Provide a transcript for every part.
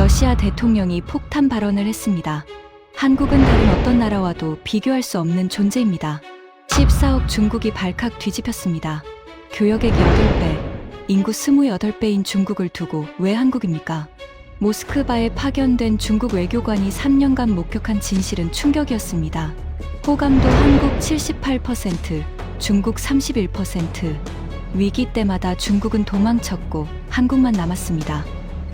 러시아 대통령이 폭탄 발언을 했습니다. 한국은 다른 어떤 나라와도 비교할 수 없는 존재입니다. 14억 중국이 발칵 뒤집혔습니다. 교역액 8배, 인구 28배인 중국을 두고 왜 한국입니까? 모스크바에 파견된 중국 외교관이 3년간 목격한 진실은 충격이었습니다. 호감도 한국 78%, 중국 31%. 위기 때마다 중국은 도망쳤고 한국만 남았습니다.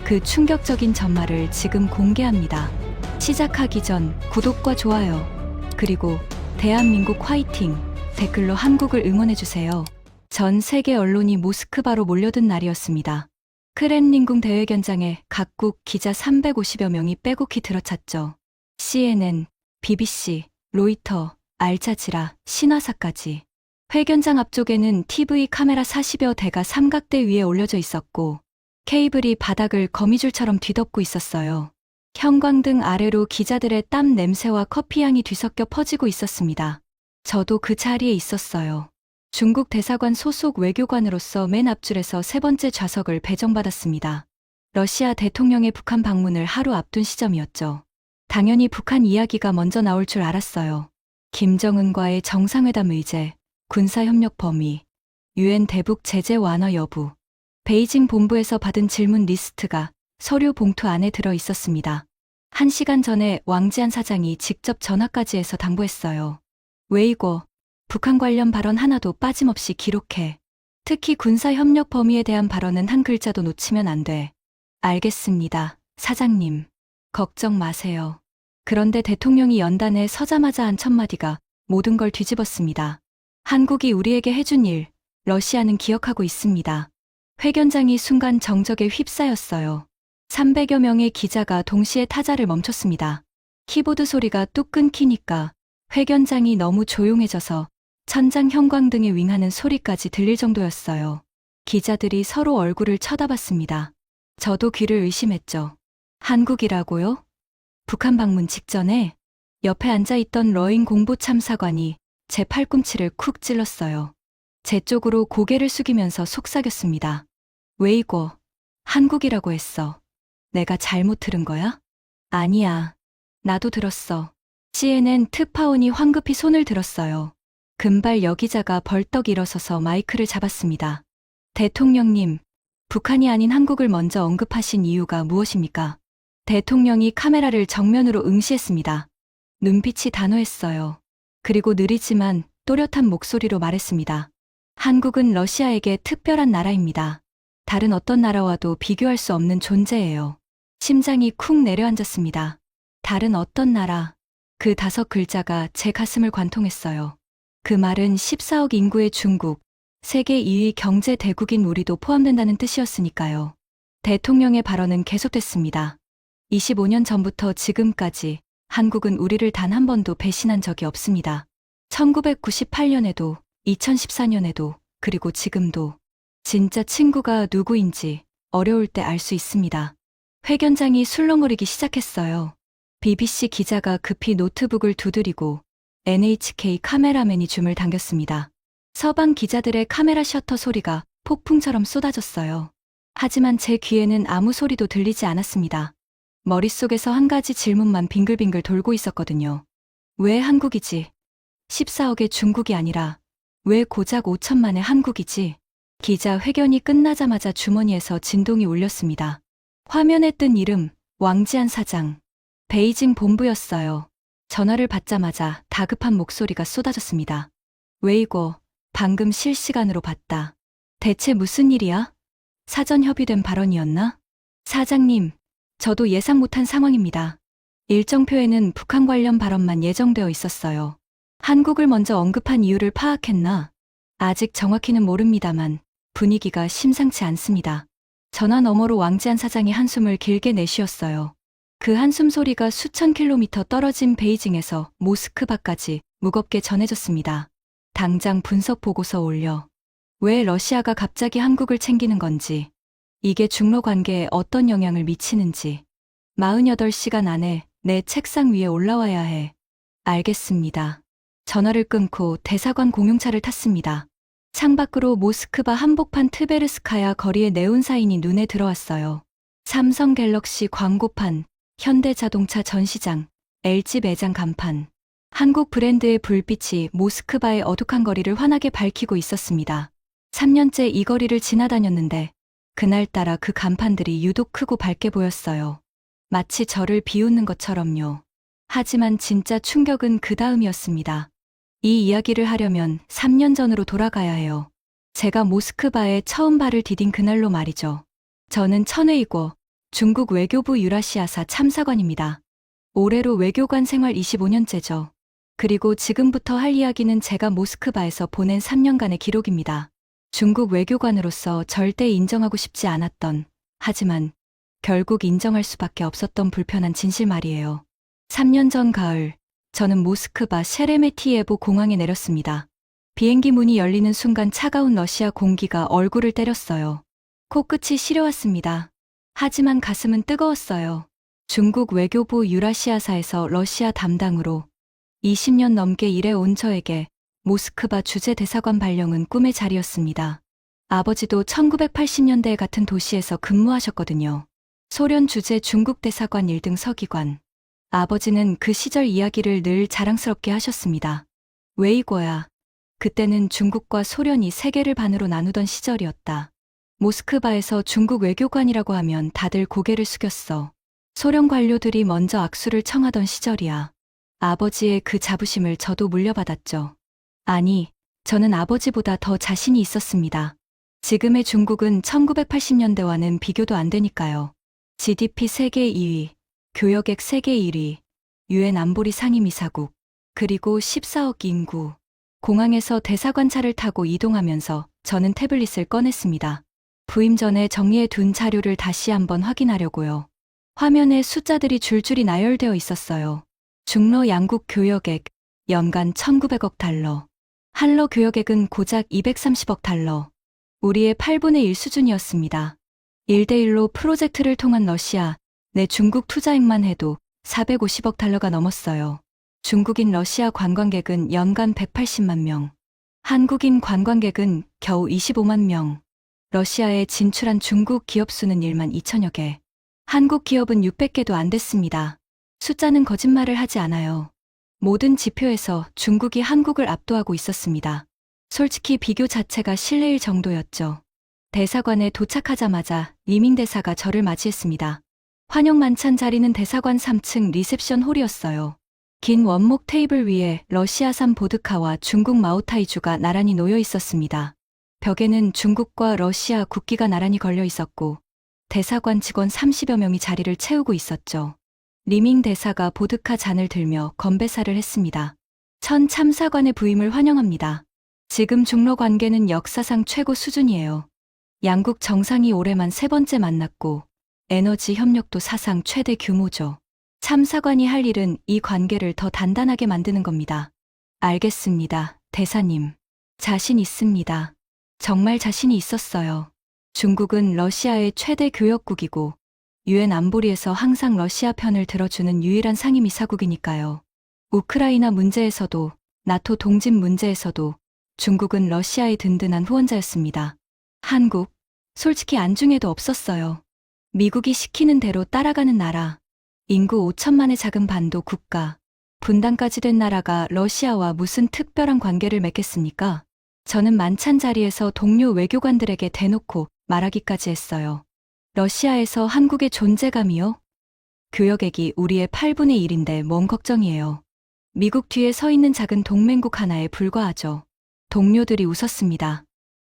그 충격적인 전말을 지금 공개합니다. 시작하기 전 구독과 좋아요, 그리고 대한민국 화이팅 댓글로 한국을 응원해주세요. 전 세계 언론이 모스크바로 몰려든 날이었습니다. 크렘린궁 대회견장에 각국 기자 350여 명이 빼곡히 들어찼죠. CNN, BBC, 로이터, 알자지라, 신화사까지. 회견장 앞쪽에는 TV 카메라 40여 대가 삼각대 위에 올려져 있었고 케이블이 바닥을 거미줄처럼 뒤덮고 있었어요. 형광등 아래로 기자들의 땀 냄새와 커피향이 뒤섞여 퍼지고 있었습니다. 저도 그 자리에 있었어요. 중국 대사관 소속 외교관으로서 맨 앞줄에서 세 번째 좌석을 배정받았습니다. 러시아 대통령의 북한 방문을 하루 앞둔 시점이었죠. 당연히 북한 이야기가 먼저 나올 줄 알았어요. 김정은과의 정상회담 의제, 군사협력 범위, UN 대북 제재 완화 여부, 베이징 본부에서 받은 질문 리스트가 서류 봉투 안에 들어 있었습니다. 1시간 전에 왕지안 사장이 직접 전화까지 해서 당부했어요. 웨이고, 북한 관련 발언 하나도 빠짐없이 기록해. 특히 군사협력 범위에 대한 발언은 한 글자도 놓치면 안 돼. 알겠습니다, 사장님. 걱정 마세요. 그런데 대통령이 연단에 서자마자 한 첫마디가 모든 걸 뒤집었습니다. 한국이 우리에게 해준 일, 러시아는 기억하고 있습니다. 회견장이 순간 정적에 휩싸였어요. 300여 명의 기자가 동시에 타자를 멈췄습니다. 키보드 소리가 뚝 끊기니까 회견장이 너무 조용해져서 천장 형광등에 윙하는 소리까지 들릴 정도였어요. 기자들이 서로 얼굴을 쳐다봤습니다. 저도 귀를 의심했죠. 한국이라고요? 북한 방문 직전에 옆에 앉아있던 러인 공보참사관이 제 팔꿈치를 쿡 찔렀어요. 제 쪽으로 고개를 숙이면서 속삭였습니다. 웨이고, 한국이라고 했어. 내가 잘못 들은 거야? 아니야. 나도 들었어. CNN 특파원이 황급히 손을 들었어요. 금발 여기자가 벌떡 일어서서 마이크를 잡았습니다. 대통령님, 북한이 아닌 한국을 먼저 언급하신 이유가 무엇입니까? 대통령이 카메라를 정면으로 응시했습니다. 눈빛이 단호했어요. 그리고 느리지만 또렷한 목소리로 말했습니다. 한국은 러시아에게 특별한 나라입니다. 다른 어떤 나라와도 비교할 수 없는 존재예요. 심장이 쿵 내려앉았습니다. 다른 어떤 나라. 그 5글자가 제 가슴을 관통했어요. 그 말은 14억 인구의 중국, 세계 2위 경제 대국인 우리도 포함된다는 뜻이었으니까요. 대통령의 발언은 계속됐습니다. 25년 전부터 지금까지 한국은 우리를 단 한 번도 배신한 적이 없습니다. 1998년에도, 2014년에도, 그리고 지금도. 진짜 친구가 누구인지 어려울 때 알 수 있습니다. 회견장이 술렁거리기 시작했어요. BBC 기자가 급히 노트북을 두드리고 NHK 카메라맨이 줌을 당겼습니다. 서방 기자들의 카메라 셔터 소리가 폭풍처럼 쏟아졌어요. 하지만 제 귀에는 아무 소리도 들리지 않았습니다. 머릿속에서 한 가지 질문만 빙글빙글 돌고 있었거든요. 왜 한국이지? 14억의 중국이 아니라 왜 고작 5천만의 한국이지? 기자 회견이 끝나자마자 주머니에서 진동이 울렸습니다. 화면에 뜬 이름, 왕지안 사장. 베이징 본부였어요. 전화를 받자마자 다급한 목소리가 쏟아졌습니다. 웨이고, 방금 실시간으로 봤다. 대체 무슨 일이야? 사전 협의된 발언이었나? 사장님, 저도 예상 못한 상황입니다. 일정표에는 북한 관련 발언만 예정되어 있었어요. 한국을 먼저 언급한 이유를 파악했나? 아직 정확히는 모릅니다만 분위기가 심상치 않습니다. 전화 너머로 왕지안 사장이 한숨을 길게 내쉬었어요. 그 한숨 소리가 수천 킬로미터 떨어진 베이징에서 모스크바까지 무겁게 전해졌습니다. 당장 분석 보고서 올려. 왜 러시아가 갑자기 한국을 챙기는 건지, 이게 중로 관계에 어떤 영향을 미치는지 48시간 안에 내 책상 위에 올라와야 해. 알겠습니다. 전화를 끊고 대사관 공용차를 탔습니다. 창밖으로 모스크바 한복판 트베르스카야 거리의 네온 사인이 눈에 들어왔어요. 삼성 갤럭시 광고판, 현대자동차 전시장, LG 매장 간판. 한국 브랜드의 불빛이 모스크바의 어둑한 거리를 환하게 밝히고 있었습니다. 3년째 이 거리를 지나다녔는데 그날따라 그 간판들이 유독 크고 밝게 보였어요. 마치 저를 비웃는 것처럼요. 하지만 진짜 충격은 그 다음이었습니다. 이 이야기를 하려면 3년 전으로 돌아가야 해요. 제가 모스크바에 처음 발을 디딘 그날로 말이죠. 저는 천회이고 중국 외교부 유라시아사 참사관입니다. 올해로 외교관 생활 25년째죠. 그리고 지금부터 할 이야기는 제가 모스크바에서 보낸 3년간의 기록입니다. 중국 외교관으로서 절대 인정하고 싶지 않았던, 하지만 결국 인정할 수밖에 없었던 불편한 진실 말이에요. 3년 전 가을, 저는 모스크바 셰레메티예보 공항에 내렸습니다. 비행기 문이 열리는 순간 차가운 러시아 공기가 얼굴을 때렸어요. 코끝이 시려왔습니다. 하지만 가슴은 뜨거웠어요. 중국 외교부 유라시아사에서 러시아 담당으로 20년 넘게 일해온 저에게 모스크바 주재 대사관 발령은 꿈의 자리였습니다. 아버지도 1980년대 같은 도시에서 근무하셨거든요. 소련 주재 중국 대사관 1등 서기관. 아버지는 그 시절 이야기를 늘 자랑스럽게 하셨습니다. 왜 이거야? 그때는 중국과 소련이 세계를 반으로 나누던 시절이었다. 모스크바에서 중국 외교관이라고 하면 다들 고개를 숙였어. 소련 관료들이 먼저 악수를 청하던 시절이야. 아버지의 그 자부심을 저도 물려받았죠. 아니, 저는 아버지보다 더 자신이 있었습니다. 지금의 중국은 1980년대와는 비교도 안 되니까요. GDP 세계 2위, 교역액 세계 1위, 유엔 안보리 상임이사국, 그리고 14억 인구. 공항에서 대사관 차를 타고 이동하면서 저는 태블릿을 꺼냈습니다. 부임 전에 정리해 둔 자료를 다시 한번 확인하려고요. 화면에 숫자들이 줄줄이 나열되어 있었어요. 중러 양국 교역액, 연간 1900억 달러. 한러 교역액은 고작 230억 달러. 우리의 8분의 1 수준이었습니다. 1대1로 프로젝트를 통한 러시아, 내 중국 투자액만 해도 450억 달러가 넘었어요. 중국인 러시아 관광객은 연간 180만 명. 한국인 관광객은 겨우 25만 명. 러시아에 진출한 중국 기업 수는 1만 2천여 개. 한국 기업은 600개도 안 됐습니다. 숫자는 거짓말을 하지 않아요. 모든 지표에서 중국이 한국을 압도하고 있었습니다. 솔직히 비교 자체가 실례일 정도였죠. 대사관에 도착하자마자 리밍 대사가 저를 맞이했습니다. 환영 만찬 자리는 대사관 3층 리셉션 홀이었어요. 긴 원목 테이블 위에 러시아산 보드카와 중국 마오타이주가 나란히 놓여 있었습니다. 벽에는 중국과 러시아 국기가 나란히 걸려 있었고 대사관 직원 30여 명이 자리를 채우고 있었죠. 리밍 대사가 보드카 잔을 들며 건배사를 했습니다. 천 참사관의 부임을 환영합니다. 지금 중러 관계는 역사상 최고 수준이에요. 양국 정상이 올해만 3번째 만났고 에너지 협력도 사상 최대 규모죠. 참사관이 할 일은 이 관계를 더 단단하게 만드는 겁니다. 알겠습니다, 대사님. 자신 있습니다. 정말 자신이 있었어요. 중국은 러시아의 최대 교역국이고 유엔 안보리에서 항상 러시아 편을 들어주는 유일한 상임이사국이니까요. 우크라이나 문제에서도 나토 동진 문제에서도 중국은 러시아의 든든한 후원자였습니다. 한국, 솔직히 안중에도 없었어요. 미국이 시키는 대로 따라가는 나라, 인구 5천만의 작은 반도 국가, 분단까지 된 나라가 러시아와 무슨 특별한 관계를 맺겠습니까? 저는 만찬 자리에서 동료 외교관들에게 대놓고 말하기까지 했어요. 러시아에서 한국의 존재감이요? 교역액이 우리의 8분의 1인데 뭔 걱정이에요. 미국 뒤에 서 있는 작은 동맹국 하나에 불과하죠. 동료들이 웃었습니다.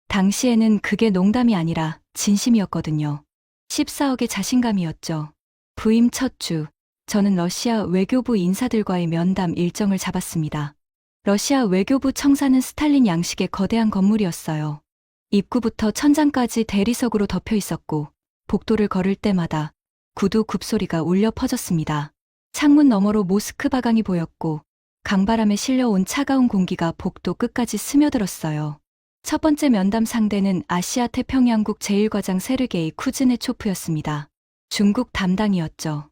당시에는 그게 농담이 아니라 진심이었거든요. 14억의 자신감이었죠. 부임 첫 주, 저는 러시아 외교부 인사들과의 면담 일정을 잡았습니다. 러시아 외교부 청사는 스탈린 양식의 거대한 건물이었어요. 입구부터 천장까지 대리석으로 덮여 있었고 복도를 걸을 때마다 구두 굽소리가 울려 퍼졌습니다. 창문 너머로 모스크바강이 보였고 강바람에 실려온 차가운 공기가 복도 끝까지 스며들었어요. 첫 번째 면담 상대는 아시아 태평양국 제1과장 세르게이 쿠즈네초프였습니다. 중국 담당이었죠.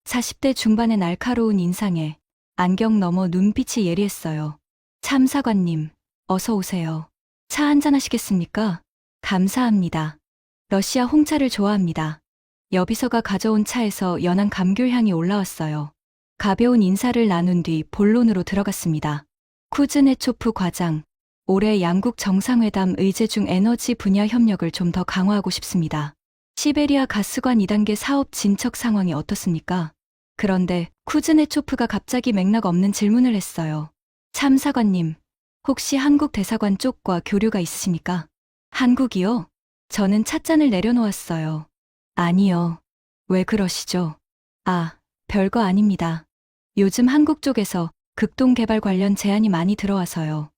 40대 중반의 날카로운 인상에 안경 너머 눈빛이 예리했어요. 참사관님, 어서 오세요. 차 한잔 하시겠습니까? 감사합니다. 러시아 홍차를 좋아합니다. 여비서가 가져온 차에서 연한 감귤 향이 올라왔어요. 가벼운 인사를 나눈 뒤 본론으로 들어갔습니다. 쿠즈네초프 과장, 올해 양국 정상회담 의제 중 에너지 분야 협력을 좀 더 강화하고 싶습니다. 시베리아 가스관 2단계 사업 진척 상황이 어떻습니까? 그런데 쿠즈네초프가 갑자기 맥락 없는 질문을 했어요. 참사관님, 혹시 한국 대사관 쪽과 교류가 있으십니까? 한국이요? 저는 찻잔을 내려놓았어요. 아니요. 왜 그러시죠? 아, 별거 아닙니다. 요즘 한국 쪽에서 극동 개발 관련 제안이 많이 들어와서요.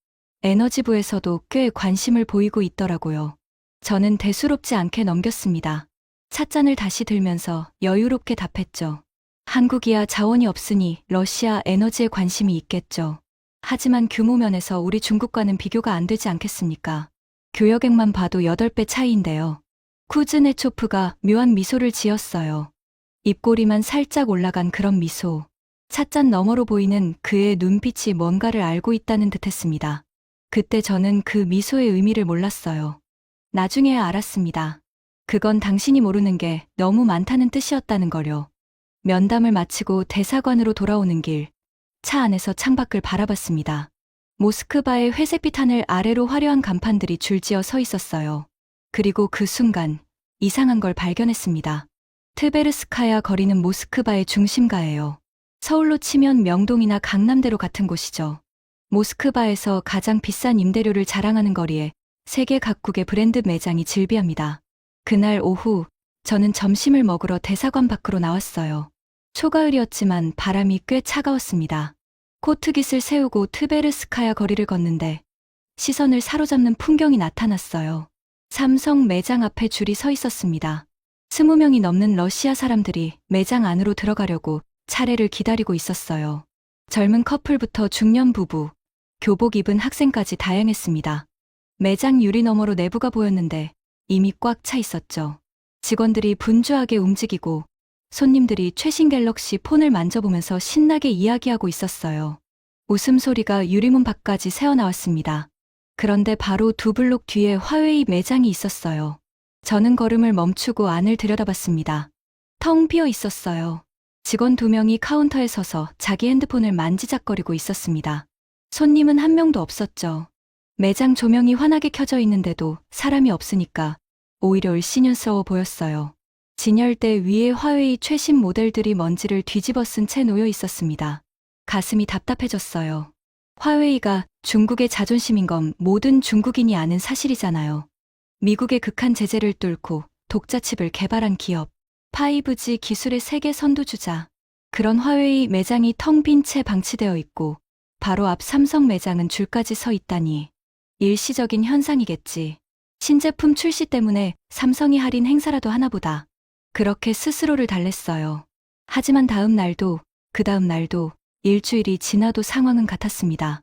에너지부에서도 꽤 관심을 보이고 있더라고요. 저는 대수롭지 않게 넘겼습니다. 찻잔을 다시 들면서 여유롭게 답했죠. 한국이야 자원이 없으니 러시아 에너지에 관심이 있겠죠. 하지만 규모 면에서 우리 중국과는 비교가 안 되지 않겠습니까? 교역액만 봐도 8배 차이인데요. 쿠즈네초프가 묘한 미소를 지었어요. 입꼬리만 살짝 올라간 그런 미소. 찻잔 너머로 보이는 그의 눈빛이 뭔가를 알고 있다는 듯했습니다. 그때 저는 그 미소의 의미를 몰랐어요. 나중에야 알았습니다. 그건 당신이 모르는 게 너무 많다는 뜻이었다는 거요. 면담을 마치고 대사관으로 돌아오는 길, 차 안에서 창밖을 바라봤습니다. 모스크바의 회색빛 하늘 아래로 화려한 간판들이 줄지어 서 있었어요. 그리고 그 순간 이상한 걸 발견했습니다. 트베르스카야 거리는 모스크바의 중심가예요. 서울로 치면 명동이나 강남대로 같은 곳이죠. 모스크바에서 가장 비싼 임대료를 자랑하는 거리에 세계 각국의 브랜드 매장이 즐비합니다. 그날 오후 저는 점심을 먹으러 대사관 밖으로 나왔어요. 초가을이었지만 바람이 꽤 차가웠습니다. 코트깃을 세우고 트베르스카야 거리를 걷는데 시선을 사로잡는 풍경이 나타났어요. 삼성 매장 앞에 줄이 서 있었습니다. 20명이 넘는 러시아 사람들이 매장 안으로 들어가려고 차례를 기다리고 있었어요. 젊은 커플부터 중년 부부, 교복 입은 학생까지 다양했습니다. 매장 유리 너머로 내부가 보였는데 이미 꽉 차 있었죠. 직원들이 분주하게 움직이고 손님들이 최신 갤럭시 폰을 만져보면서 신나게 이야기하고 있었어요. 웃음소리가 유리문 밖까지 새어나왔습니다. 그런데 바로 2블록 뒤에 화웨이 매장이 있었어요. 저는 걸음을 멈추고 안을 들여다봤습니다. 텅 비어 있었어요. 직원 2명이 카운터에 서서 자기 핸드폰을 만지작거리고 있었습니다. 손님은 한 명도 없었죠. 매장 조명이 환하게 켜져 있는데도 사람이 없으니까 오히려 을씨년스러워 보였어요. 진열대 위에 화웨이 최신 모델들이 먼지를 뒤집어 쓴 채 놓여 있었습니다. 가슴이 답답해졌어요. 화웨이가 중국의 자존심인 건 모든 중국인이 아는 사실이잖아요. 미국의 극한 제재를 뚫고 독자칩을 개발한 기업, 5G 기술의 세계 선두주자. 그런 화웨이 매장이 텅 빈 채 방치되어 있고 바로 앞 삼성 매장은 줄까지 서 있다니. 일시적인 현상이겠지. 신제품 출시 때문에 삼성이 할인 행사라도 하나보다. 그렇게 스스로를 달랬어요. 하지만 다음 날도 그 다음 날도 일주일이 지나도 상황은 같았습니다.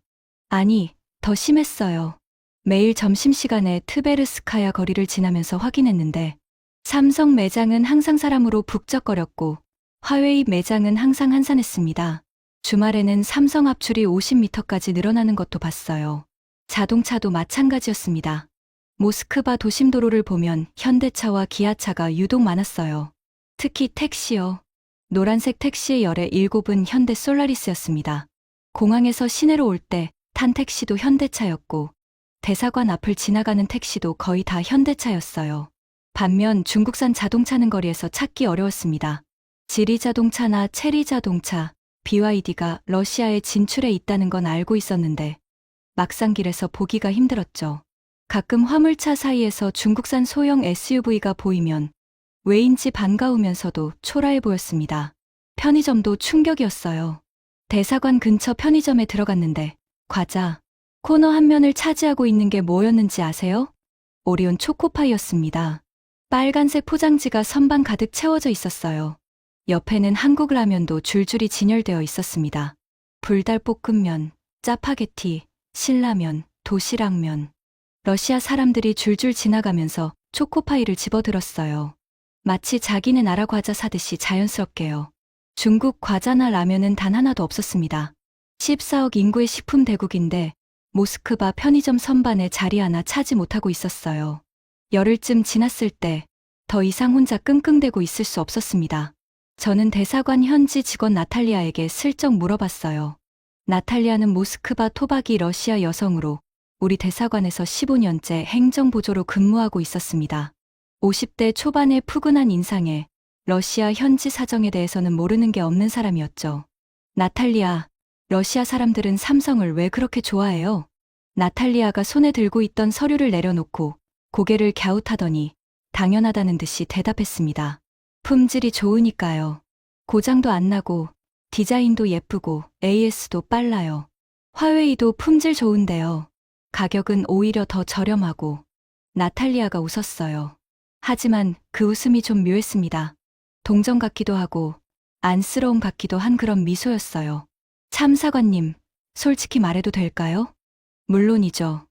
아니, 더 심했어요. 매일 점심시간에 트베르스카야 거리를 지나면서 확인했는데 삼성 매장은 항상 사람으로 북적거렸고 화웨이 매장은 항상 한산했습니다. 주말에는 삼성 앞줄이 50m까지 늘어나는 것도 봤어요. 자동차도 마찬가지였습니다. 모스크바 도심도로를 보면 현대차와 기아차가 유독 많았어요. 특히 택시요. 노란색 택시의 열의 7은 현대 솔라리스였습니다. 공항에서 시내로 올 때 탄 택시도 현대차였고 대사관 앞을 지나가는 택시도 거의 다 현대차였어요. 반면 중국산 자동차는 거리에서 찾기 어려웠습니다. 지리자동차나 체리자동차, BYD가 러시아에 진출해 있다는 건 알고 있었는데 막상 길에서 보기가 힘들었죠. 가끔 화물차 사이에서 중국산 소형 SUV가 보이면 왜인지 반가우면서도 초라해 보였습니다. 편의점도 충격이었어요. 대사관 근처 편의점에 들어갔는데 과자, 코너 한 면을 차지하고 있는 게 뭐였는지 아세요? 오리온 초코파이였습니다. 빨간색 포장지가 선반 가득 채워져 있었어요. 옆에는 한국 라면도 줄줄이 진열되어 있었습니다. 불달볶음면, 짜파게티, 신라면, 도시락면. 러시아 사람들이 줄줄 지나가면서 초코파이를 집어들었어요. 마치 자기네 나라 과자 사듯이 자연스럽게요. 중국 과자나 라면은 단 하나도 없었습니다. 14억 인구의 식품 대국인데 모스크바 편의점 선반에 자리 하나 차지 못하고 있었어요. 열흘쯤 지났을 때 더 이상 혼자 끙끙대고 있을 수 없었습니다. 저는 대사관 현지 직원 나탈리아에게 슬쩍 물어봤어요. 나탈리아는 모스크바 토박이 러시아 여성으로 우리 대사관에서 15년째 행정보조로 근무하고 있었습니다. 50대 초반의 푸근한 인상에 러시아 현지 사정에 대해서는 모르는 게 없는 사람이었죠. 나탈리아, 러시아 사람들은 삼성을 왜 그렇게 좋아해요? 나탈리아가 손에 들고 있던 서류를 내려놓고 고개를 갸웃하더니 당연하다는 듯이 대답했습니다. 품질이 좋으니까요. 고장도 안 나고 디자인도 예쁘고 AS도 빨라요. 화웨이도 품질 좋은데요. 가격은 오히려 더 저렴하고. 나탈리아가 웃었어요. 하지만 그 웃음이 좀 묘했습니다. 동정 같기도 하고 안쓰러움 같기도 한 그런 미소였어요. 참사관님, 솔직히 말해도 될까요? 물론이죠.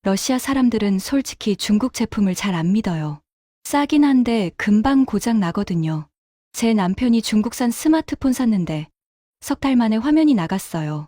러시아 사람들은 솔직히 중국 제품을 잘 안 믿어요. 싸긴 한데 금방 고장 나거든요. 제 남편이 중국산 스마트폰 샀는데 석 달 만에 화면이 나갔어요.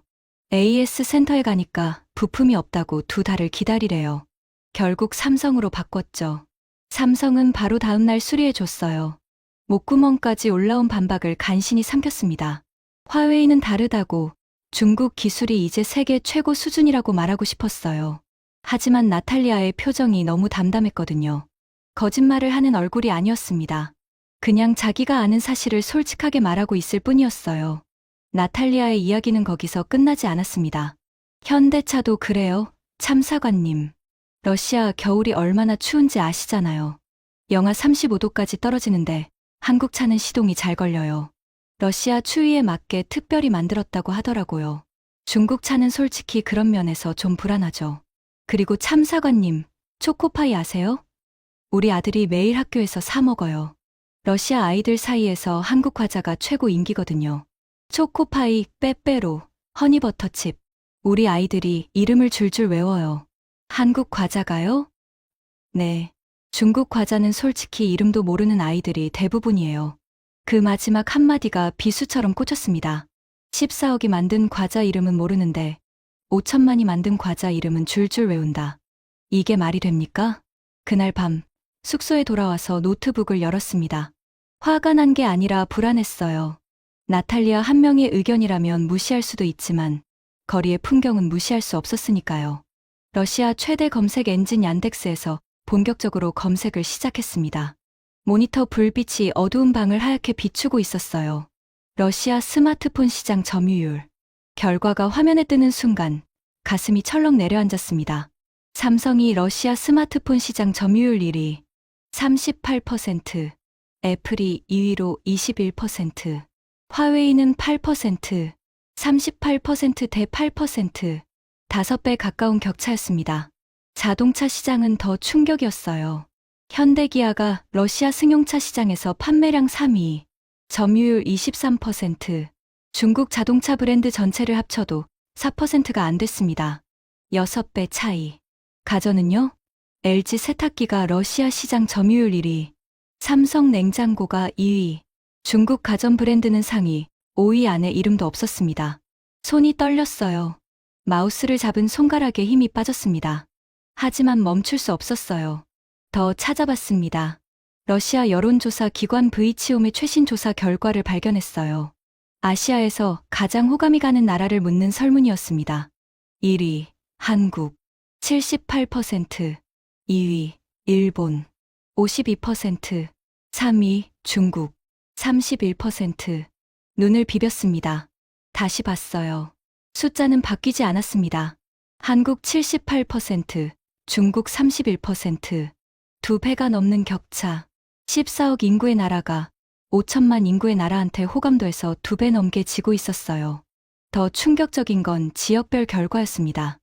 AS 센터에 가니까 부품이 없다고 2달을 기다리래요. 결국 삼성으로 바꿨죠. 삼성은 바로 다음날 수리해줬어요. 목구멍까지 올라온 반박을 간신히 삼켰습니다. 화웨이는 다르다고 중국 기술이 이제 세계 최고 수준이라고 말하고 싶었어요. 하지만 나탈리아의 표정이 너무 담담했거든요. 거짓말을 하는 얼굴이 아니었습니다. 그냥 자기가 아는 사실을 솔직하게 말하고 있을 뿐이었어요. 나탈리아의 이야기는 거기서 끝나지 않았습니다. 현대차도 그래요, 참사관님. 러시아 겨울이 얼마나 추운지 아시잖아요. 영하 35도까지 떨어지는데 한국 차는 시동이 잘 걸려요. 러시아 추위에 맞게 특별히 만들었다고 하더라고요. 중국 차는 솔직히 그런 면에서 좀 불안하죠. 그리고 참사관님, 초코파이 아세요? 우리 아들이 매일 학교에서 사 먹어요. 러시아 아이들 사이에서 한국 과자가 최고 인기거든요. 초코파이, 빼빼로, 허니버터칩. 우리 아이들이 이름을 줄줄 외워요. 한국 과자가요? 네. 중국 과자는 솔직히 이름도 모르는 아이들이 대부분이에요. 그 마지막 한마디가 비수처럼 꽂혔습니다. 14억이 만든 과자 이름은 모르는데 5천만이 만든 과자 이름은 줄줄 외운다. 이게 말이 됩니까? 그날 밤 숙소에 돌아와서 노트북을 열었습니다. 화가 난 게 아니라 불안했어요. 나탈리아 한 명의 의견이라면 무시할 수도 있지만 거리의 풍경은 무시할 수 없었으니까요. 러시아 최대 검색 엔진 얀덱스에서 본격적으로 검색을 시작했습니다. 모니터 불빛이 어두운 방을 하얗게 비추고 있었어요. 러시아 스마트폰 시장 점유율. 결과가 화면에 뜨는 순간 가슴이 철렁 내려앉았습니다. 삼성이 러시아 스마트폰 시장 점유율 1위 38%, 애플이 2위로 21%, 화웨이는 8%, 38%대 8%, 5배 가까운 격차였습니다. 자동차 시장은 더 충격이었어요. 현대기아가 러시아 승용차 시장에서 판매량 3위, 점유율 23%, 중국 자동차 브랜드 전체를 합쳐도 4%가 안 됐습니다. 6배 차이. 가전은요? LG 세탁기가 러시아 시장 점유율 1위, 삼성 냉장고가 2위, 중국 가전 브랜드는 상위, 5위 안에 이름도 없었습니다. 손이 떨렸어요. 마우스를 잡은 손가락에 힘이 빠졌습니다. 하지만 멈출 수 없었어요. 더 찾아봤습니다. 러시아 여론조사 기관 브이치옴의 최신 조사 결과를 발견했어요. 아시아에서 가장 호감이 가는 나라를 묻는 설문이었습니다. 1위, 한국, 78%, 2위, 일본, 52%, 3위, 중국, 31%. 눈을 비볐습니다. 다시 봤어요. 숫자는 바뀌지 않았습니다. 한국 78%, 중국 31%. 2배가 넘는 격차. 14억 인구의 나라가 5천만 인구의 나라한테 호감도에서 2배 넘게 지고 있었어요. 더 충격적인 건 지역별 결과였습니다.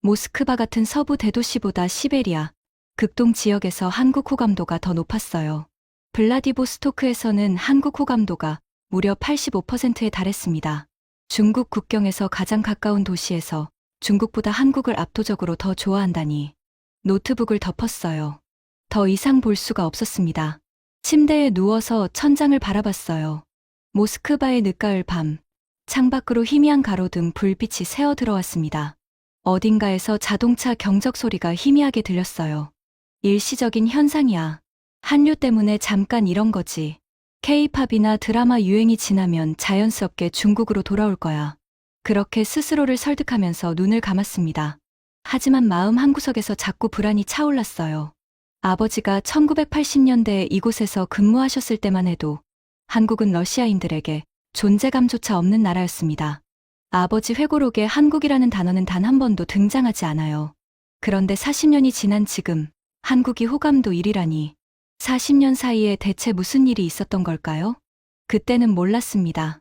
모스크바 같은 서부 대도시보다 시베리아, 극동 지역에서 한국 호감도가 더 높았어요. 블라디보스토크에서는 한국 호감도가 무려 85%에 달했습니다. 중국 국경에서 가장 가까운 도시에서 중국보다 한국을 압도적으로 더 좋아한다니. 노트북을 덮었어요. 더 이상 볼 수가 없었습니다. 침대에 누워서 천장을 바라봤어요. 모스크바의 늦가을 밤, 창밖으로 희미한 가로등 불빛이 새어 들어왔습니다. 어딘가에서 자동차 경적 소리가 희미하게 들렸어요. 일시적인 현상이야. 한류 때문에 잠깐 이런 거지. K-팝이나 드라마 유행이 지나면 자연스럽게 중국으로 돌아올 거야. 그렇게 스스로를 설득하면서 눈을 감았습니다. 하지만 마음 한구석에서 자꾸 불안이 차올랐어요. 아버지가 1980년대에 이곳에서 근무하셨을 때만 해도 한국은 러시아인들에게 존재감조차 없는 나라였습니다. 아버지 회고록에 한국이라는 단어는 단 한 번도 등장하지 않아요. 그런데 40년이 지난 지금 한국이 호감도 1위라니 40년 사이에 대체 무슨 일이 있었던 걸까요? 그때는 몰랐습니다.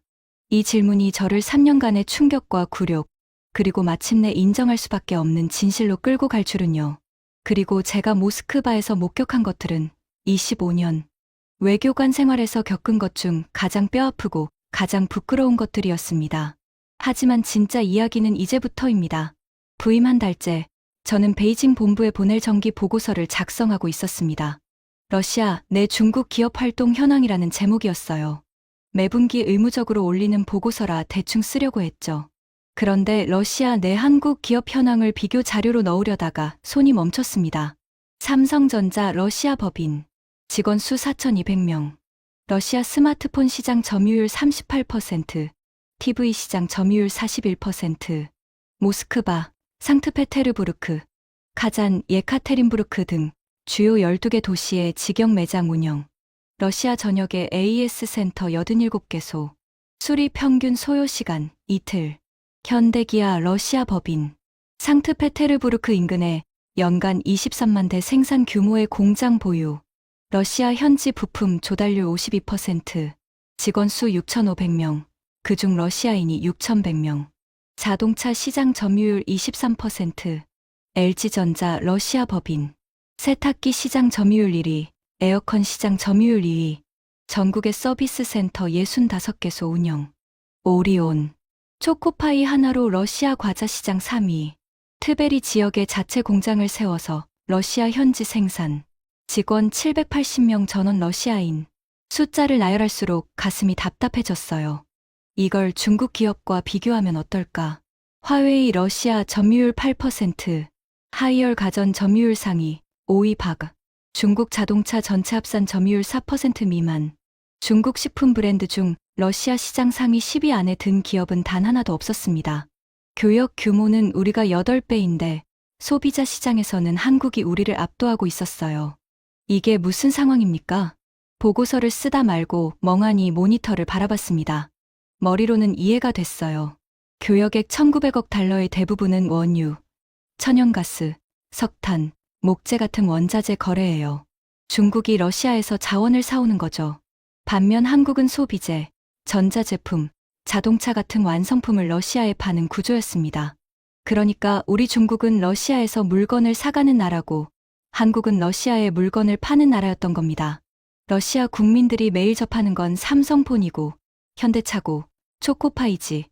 이 질문이 저를 3년간의 충격과 굴욕, 그리고 마침내 인정할 수밖에 없는 진실로 끌고 갈 줄은요. 그리고 제가 모스크바에서 목격한 것들은 25년 외교관 생활에서 겪은 것 중 가장 뼈아프고 가장 부끄러운 것들이었습니다. 하지만 진짜 이야기는 이제부터입니다. 부임 한 달째 저는 베이징 본부에 보낼 정기 보고서를 작성하고 있었습니다. 러시아 내 중국 기업 활동 현황이라는 제목이었어요. 매분기 의무적으로 올리는 보고서라 대충 쓰려고 했죠. 그런데 러시아 내 한국 기업 현황을 비교 자료로 넣으려다가 손이 멈췄습니다. 삼성전자 러시아 법인 직원 수 4,200명, 러시아 스마트폰 시장 점유율 38%, TV 시장 점유율 41%, 모스크바, 상트페테르부르크, 카잔, 예카테린부르크 등 주요 12개 도시의 직영 매장 운영, 러시아 전역의 AES 센터 87개소, 수리 평균 소요 시간 이틀, 현대기아 러시아 법인, 상트페테르부르크 인근에 연간 23만 대 생산 규모의 공장 보유, 러시아 현지 부품 조달률 52%, 직원 수 6,500명, 그중 러시아인이 6,100명, 자동차 시장 점유율 23%, LG전자 러시아 법인, 세탁기 시장 점유율 1위, 에어컨 시장 점유율 2위, 전국의 서비스 센터 65개소 운영, 오리온, 초코파이 하나로 러시아 과자 시장 3위, 트베리 지역에 자체 공장을 세워서 러시아 현지 생산, 직원 780명 전원 러시아인, 숫자를 나열할수록 가슴이 답답해졌어요. 이걸 중국 기업과 비교하면 어떨까? 화웨이 러시아 점유율 8%, 하이얼 가전 점유율 상위, 5위 바그, 중국 자동차 전체 합산 점유율 4% 미만, 중국 식품 브랜드 중 러시아 시장 상위 10위 안에 든 기업은 단 하나도 없었습니다. 교역 규모는 우리가 8배인데 소비자 시장에서는 한국이 우리를 압도하고 있었어요. 이게 무슨 상황입니까? 보고서를 쓰다 말고 멍하니 모니터를 바라봤습니다. 머리로는 이해가 됐어요. 교역액 1,900억 달러의 대부분은 원유, 천연가스, 석탄, 목재 같은 원자재 거래예요. 중국이 러시아에서 자원을 사오는 거죠. 반면 한국은 소비재, 전자제품, 자동차 같은 완성품을 러시아에 파는 구조였습니다. 그러니까 우리 중국은 러시아에서 물건을 사가는 나라고 한국은 러시아에 물건을 파는 나라였던 겁니다. 러시아 국민들이 매일 접하는 건 삼성폰이고 현대차고 초코파이지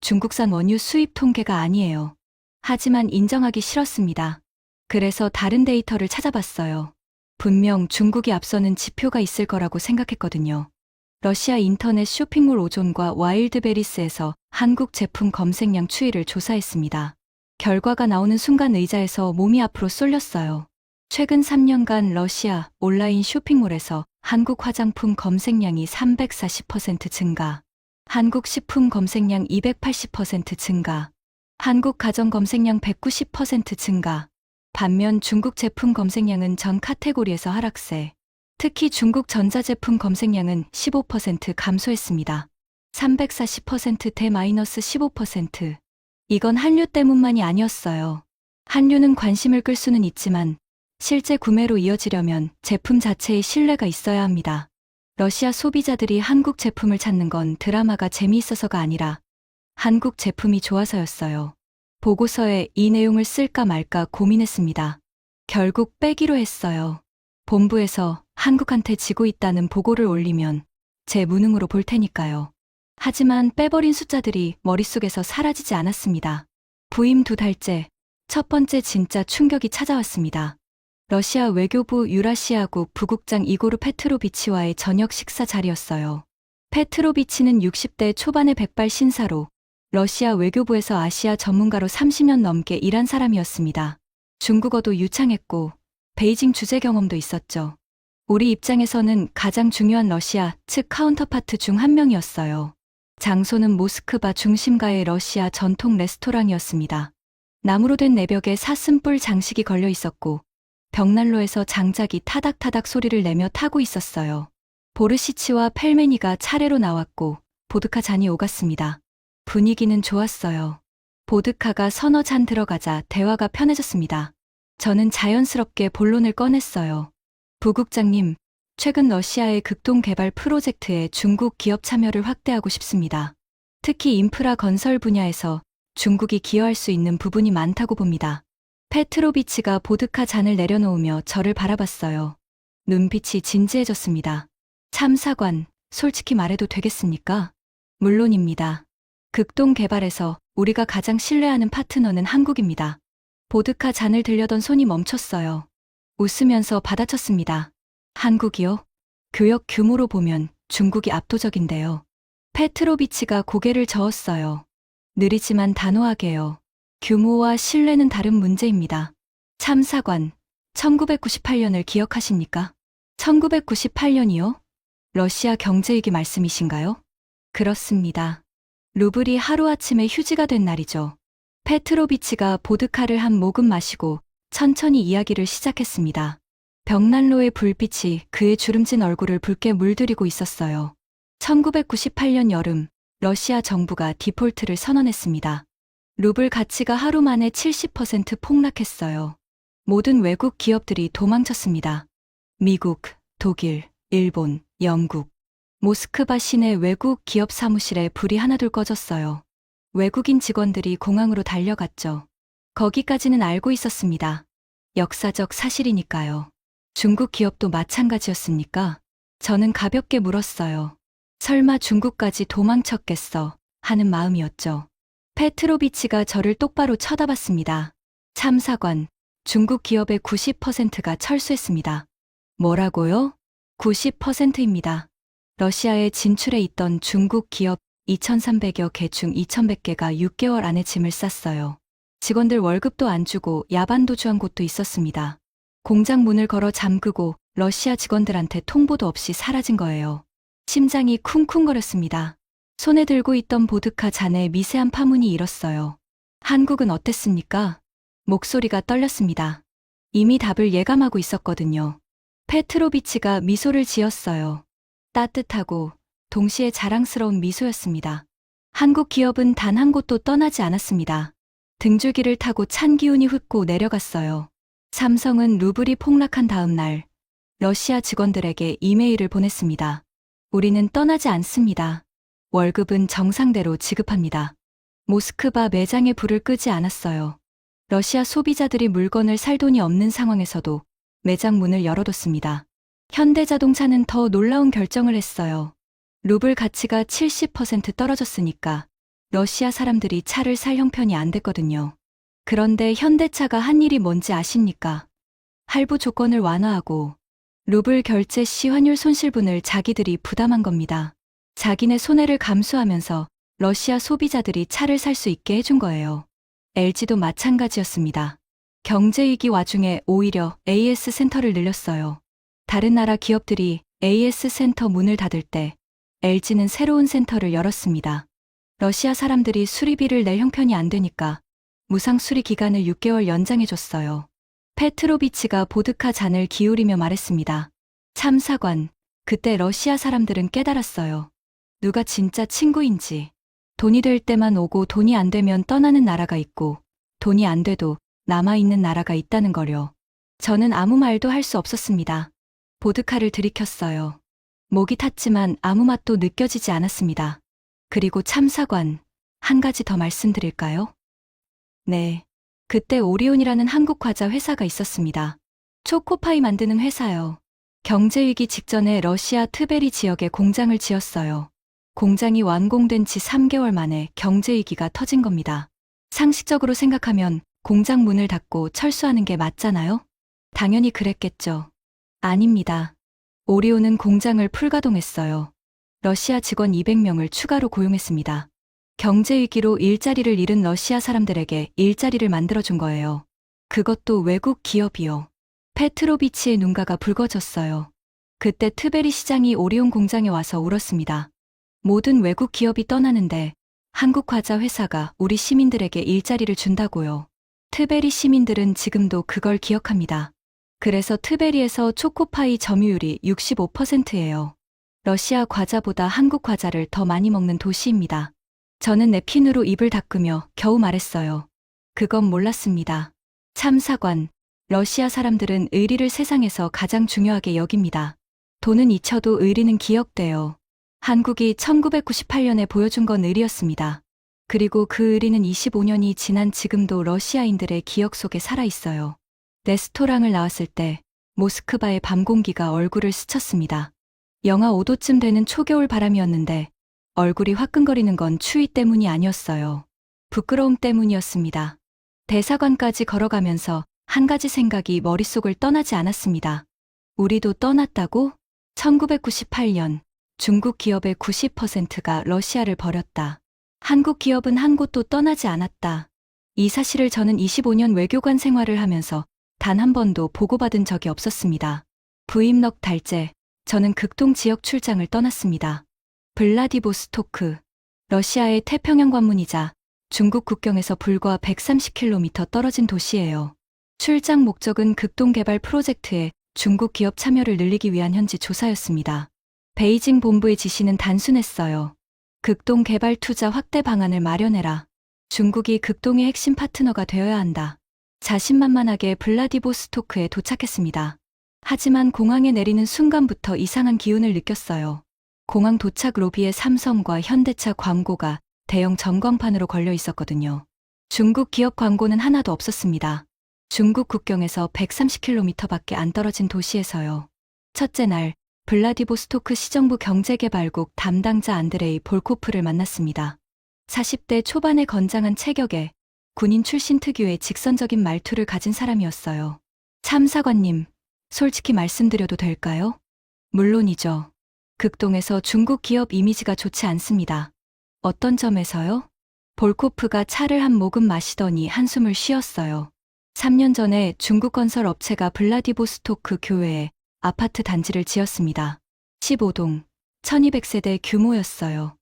중국산 원유 수입 통계가 아니에요. 하지만 인정하기 싫었습니다. 그래서 다른 데이터를 찾아봤어요. 분명 중국이 앞서는 지표가 있을 거라고 생각했거든요. 러시아 인터넷 쇼핑몰 오존과 와일드베리스에서 한국 제품 검색량 추이를 조사했습니다. 결과가 나오는 순간 의자에서 몸이 앞으로 쏠렸어요. 최근 3년간 러시아 온라인 쇼핑몰에서 한국 화장품 검색량이 340% 증가, 한국 식품 검색량 280% 증가, 한국 가전 검색량 190% 증가, 반면 중국 제품 검색량은 전 카테고리에서 하락세, 특히 중국 전자제품 검색량은 15% 감소했습니다. 340%대 마이너스 15%. 이건 한류 때문만이 아니었어요. 한류는 관심을 끌 수는 있지만 실제 구매로 이어지려면 제품 자체의 신뢰가 있어야 합니다. 러시아 소비자들이 한국 제품을 찾는 건 드라마가 재미있어서가 아니라 한국 제품이 좋아서였어요. 보고서에 이 내용을 쓸까 말까 고민했습니다. 결국 빼기로 했어요. 본부에서 한국한테 지고 있다는 보고를 올리면 제 무능으로 볼 테니까요. 하지만 빼버린 숫자들이 머릿속에서 사라지지 않았습니다. 부임 2달째, 첫 번째 진짜 충격이 찾아왔습니다. 러시아 외교부 유라시아국 부국장 이고르 페트로비치와의 저녁 식사 자리였어요. 페트로비치는 60대 초반의 백발 신사로 러시아 외교부에서 아시아 전문가로 30년 넘게 일한 사람이었습니다. 중국어도 유창했고 베이징 주재 경험도 있었죠. 우리 입장에서는 가장 중요한 러시아 측 카운터파트 중 한 명이었어요. 장소는 모스크바 중심가의 러시아 전통 레스토랑이었습니다. 나무로 된 내벽에 사슴뿔 장식이 걸려 있었고 벽난로에서 장작이 타닥타닥 소리를 내며 타고 있었어요. 보르시치와 펠메니가 차례로 나왔고 보드카 잔이 오갔습니다. 분위기는 좋았어요. 보드카가 서너 잔 들어가자 대화가 편해졌습니다. 저는 자연스럽게 본론을 꺼냈어요. 부국장님, 최근 러시아의 극동 개발 프로젝트에 중국 기업 참여를 확대하고 싶습니다. 특히 인프라 건설 분야에서 중국이 기여할 수 있는 부분이 많다고 봅니다. 페트로비치가 보드카 잔을 내려놓으며 저를 바라봤어요. 눈빛이 진지해졌습니다. 참사관, 솔직히 말해도 되겠습니까? 물론입니다. 극동 개발에서 우리가 가장 신뢰하는 파트너는 한국입니다. 보드카 잔을 들려던 손이 멈췄어요. 웃으면서 받아쳤습니다. 한국이요? 교역 규모로 보면 중국이 압도적인데요. 페트로비치가 고개를 저었어요. 느리지만 단호하게요. 규모와 신뢰는 다른 문제입니다. 참사관, 1998년을 기억하십니까? 1998년이요? 러시아 경제위기 말씀이신가요? 그렇습니다. 루블이 하루아침에 휴지가 된 날이죠. 페트로비치가 보드카를 한 모금 마시고 천천히 이야기를 시작했습니다. 벽난로의 불빛이 그의 주름진 얼굴을 붉게 물들이고 있었어요. 1998년 여름, 러시아 정부가 디폴트를 선언했습니다. 루블 가치가 하루 만에 70% 폭락했어요. 모든 외국 기업들이 도망쳤습니다. 미국, 독일, 일본, 영국. 모스크바 시내 외국 기업 사무실에 불이 하나둘 꺼졌어요. 외국인 직원들이 공항으로 달려갔죠. 거기까지는 알고 있었습니다. 역사적 사실이니까요. 중국 기업도 마찬가지였습니까? 저는 가볍게 물었어요. 설마 중국까지 도망쳤겠어 하는 마음이었죠. 페트로비치가 저를 똑바로 쳐다봤습니다. 참사관, 중국 기업의 90%가 철수했습니다. 뭐라고요? 90%입니다. 러시아에 진출해 있던 중국 기업 2,300여 개 중 2,100개가 6개월 안에 짐을 쌌어요. 직원들 월급도 안 주고 야반 도주한 곳도 있었습니다. 공장 문을 걸어 잠그고 러시아 직원들한테 통보도 없이 사라진 거예요. 심장이 쿵쿵거렸습니다. 손에 들고 있던 보드카 잔에 미세한 파문이 일었어요. 한국은 어땠습니까? 목소리가 떨렸습니다. 이미 답을 예감하고 있었거든요. 페트로비치가 미소를 지었어요. 따뜻하고 동시에 자랑스러운 미소였습니다. 한국 기업은 단 한 곳도 떠나지 않았습니다. 등줄기를 타고 찬 기운이 훑고 내려갔어요. 삼성은 루블이 폭락한 다음 날 러시아 직원들에게 이메일을 보냈습니다. 우리는 떠나지 않습니다. 월급은 정상대로 지급합니다. 모스크바 매장에 불을 끄지 않았어요. 러시아 소비자들이 물건을 살 돈이 없는 상황에서도 매장 문을 열어뒀습니다. 현대자동차는 더 놀라운 결정을 했어요. 루블 가치가 70% 떨어졌으니까 러시아 사람들이 차를 살 형편이 안 됐거든요. 그런데 현대차가 한 일이 뭔지 아십니까? 할부 조건을 완화하고 루블 결제 시 환율 손실분을 자기들이 부담한 겁니다. 자기네 손해를 감수하면서 러시아 소비자들이 차를 살 수 있게 해준 거예요. LG도 마찬가지였습니다. 경제위기 와중에 오히려 AS 센터를 늘렸어요. 다른 나라 기업들이 AS 센터 문을 닫을 때 LG는 새로운 센터를 열었습니다. 러시아 사람들이 수리비를 낼 형편이 안 되니까 무상 수리 기간을 6개월 연장해줬어요. 페트로비치가 보드카 잔을 기울이며 말했습니다. 참사관, 그때 러시아 사람들은 깨달았어요. 누가 진짜 친구인지. 돈이 될 때만 오고 돈이 안 되면 떠나는 나라가 있고 돈이 안 돼도 남아있는 나라가 있다는 거요. 저는 아무 말도 할 수 없었습니다. 보드카를 들이켰어요. 목이 탔지만 아무 맛도 느껴지지 않았습니다. 그리고 참사관, 한 가지 더 말씀드릴까요? 네. 그때 오리온이라는 한국 과자 회사가 있었습니다. 초코파이 만드는 회사요. 경제위기 직전에 러시아 트베리 지역에 공장을 지었어요. 공장이 완공된 지 3개월 만에 경제위기가 터진 겁니다. 상식적으로 생각하면 공장 문을 닫고 철수하는 게 맞잖아요? 당연히 그랬겠죠. 아닙니다. 오리온은 공장을 풀가동했어요. 러시아 직원 200명을 추가로 고용했습니다. 경제위기로 일자리를 잃은 러시아 사람들에게 일자리를 만들어준 거예요. 그것도 외국 기업이요. 페트로비치의 눈가가 붉어졌어요. 그때 트베리 시장이 오리온 공장에 와서 울었습니다. 모든 외국 기업이 떠나는데 한국 과자 회사가 우리 시민들에게 일자리를 준다고요. 트베리 시민들은 지금도 그걸 기억합니다. 그래서 트베리에서 초코파이 점유율이 65%예요. 러시아 과자보다 한국 과자를 더 많이 먹는 도시입니다. 저는 냅킨으로 입을 닦으며 겨우 말했어요. 그건 몰랐습니다. 참사관, 러시아 사람들은 의리를 세상에서 가장 중요하게 여깁니다. 돈은 잊혀도 의리는 기억돼요. 한국이 1998년에 보여준 건 의리였습니다. 그리고 그 의리는 25년이 지난 지금도 러시아인들의 기억 속에 살아있어요. 레스토랑을 나왔을 때 모스크바의 밤 공기가 얼굴을 스쳤습니다. 영하 5도쯤 되는 초겨울 바람이었는데 얼굴이 화끈거리는 건 추위 때문이 아니었어요. 부끄러움 때문이었습니다. 대사관까지 걸어가면서 한 가지 생각이 머릿속을 떠나지 않았습니다. 우리도 떠났다고? 1998년 중국 기업의 90%가 러시아를 버렸다. 한국 기업은 한 곳도 떠나지 않았다. 이 사실을 저는 25년 외교관 생활을 하면서 단 한 번도 보고받은 적이 없었습니다. 부임 넉 달째, 저는 극동 지역 출장을 떠났습니다. 블라디보스토크, 러시아의 태평양 관문이자 중국 국경에서 불과 130km 떨어진 도시예요. 출장 목적은 극동 개발 프로젝트에 중국 기업 참여를 늘리기 위한 현지 조사였습니다. 베이징 본부의 지시는 단순했어요. 극동 개발 투자 확대 방안을 마련해라. 중국이 극동의 핵심 파트너가 되어야 한다. 자신만만하게 블라디보스토크에 도착했습니다. 하지만 공항에 내리는 순간부터 이상한 기운을 느꼈어요. 공항 도착 로비에 삼성과 현대차 광고가 대형 전광판으로 걸려 있었거든요. 중국 기업 광고는 하나도 없었습니다. 중국 국경에서 130km밖에 안 떨어진 도시에서요. 첫째 날, 블라디보스토크 시정부 경제개발국 담당자 안드레이 볼코프를 만났습니다. 40대 초반의 건장한 체격에 군인 출신 특유의 직선적인 말투를 가진 사람이었어요. 참사관님, 솔직히 말씀드려도 될까요? 물론이죠. 극동에서 중국 기업 이미지가 좋지 않습니다. 어떤 점에서요? 볼코프가 차를 한 모금 마시더니 한숨을 쉬었어요. 3년 전에 중국 건설 업체가 블라디보스토크 교외에 아파트 단지를 지었습니다. 15동, 1200세대 규모였어요.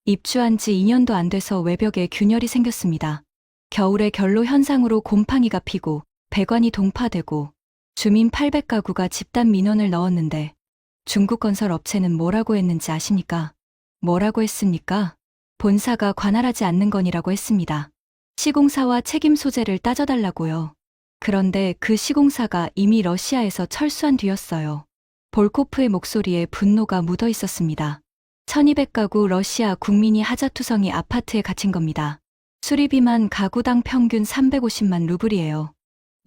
입주한 지 2년도 안 돼서 외벽에 균열이 생겼습니다. 겨울에 결로 현상으로 곰팡이가 피고 배관이 동파되고 주민 800가구가 집단 민원을 넣었는데 중국 건설 업체는 뭐라고 했는지 아십니까? 뭐라고 했습니까? 본사가 관할하지 않는 건이라고 했습니다. 시공사와 책임 소재를 따져달라고요. 그런데 그 시공사가 이미 러시아에서 철수한 뒤였어요. 볼코프의 목소리에 분노가 묻어 있었습니다. 1200가구 러시아 국민이 하자투성이 아파트에 갇힌 겁니다. 수리비만 가구당 평균 350만 루블이에요.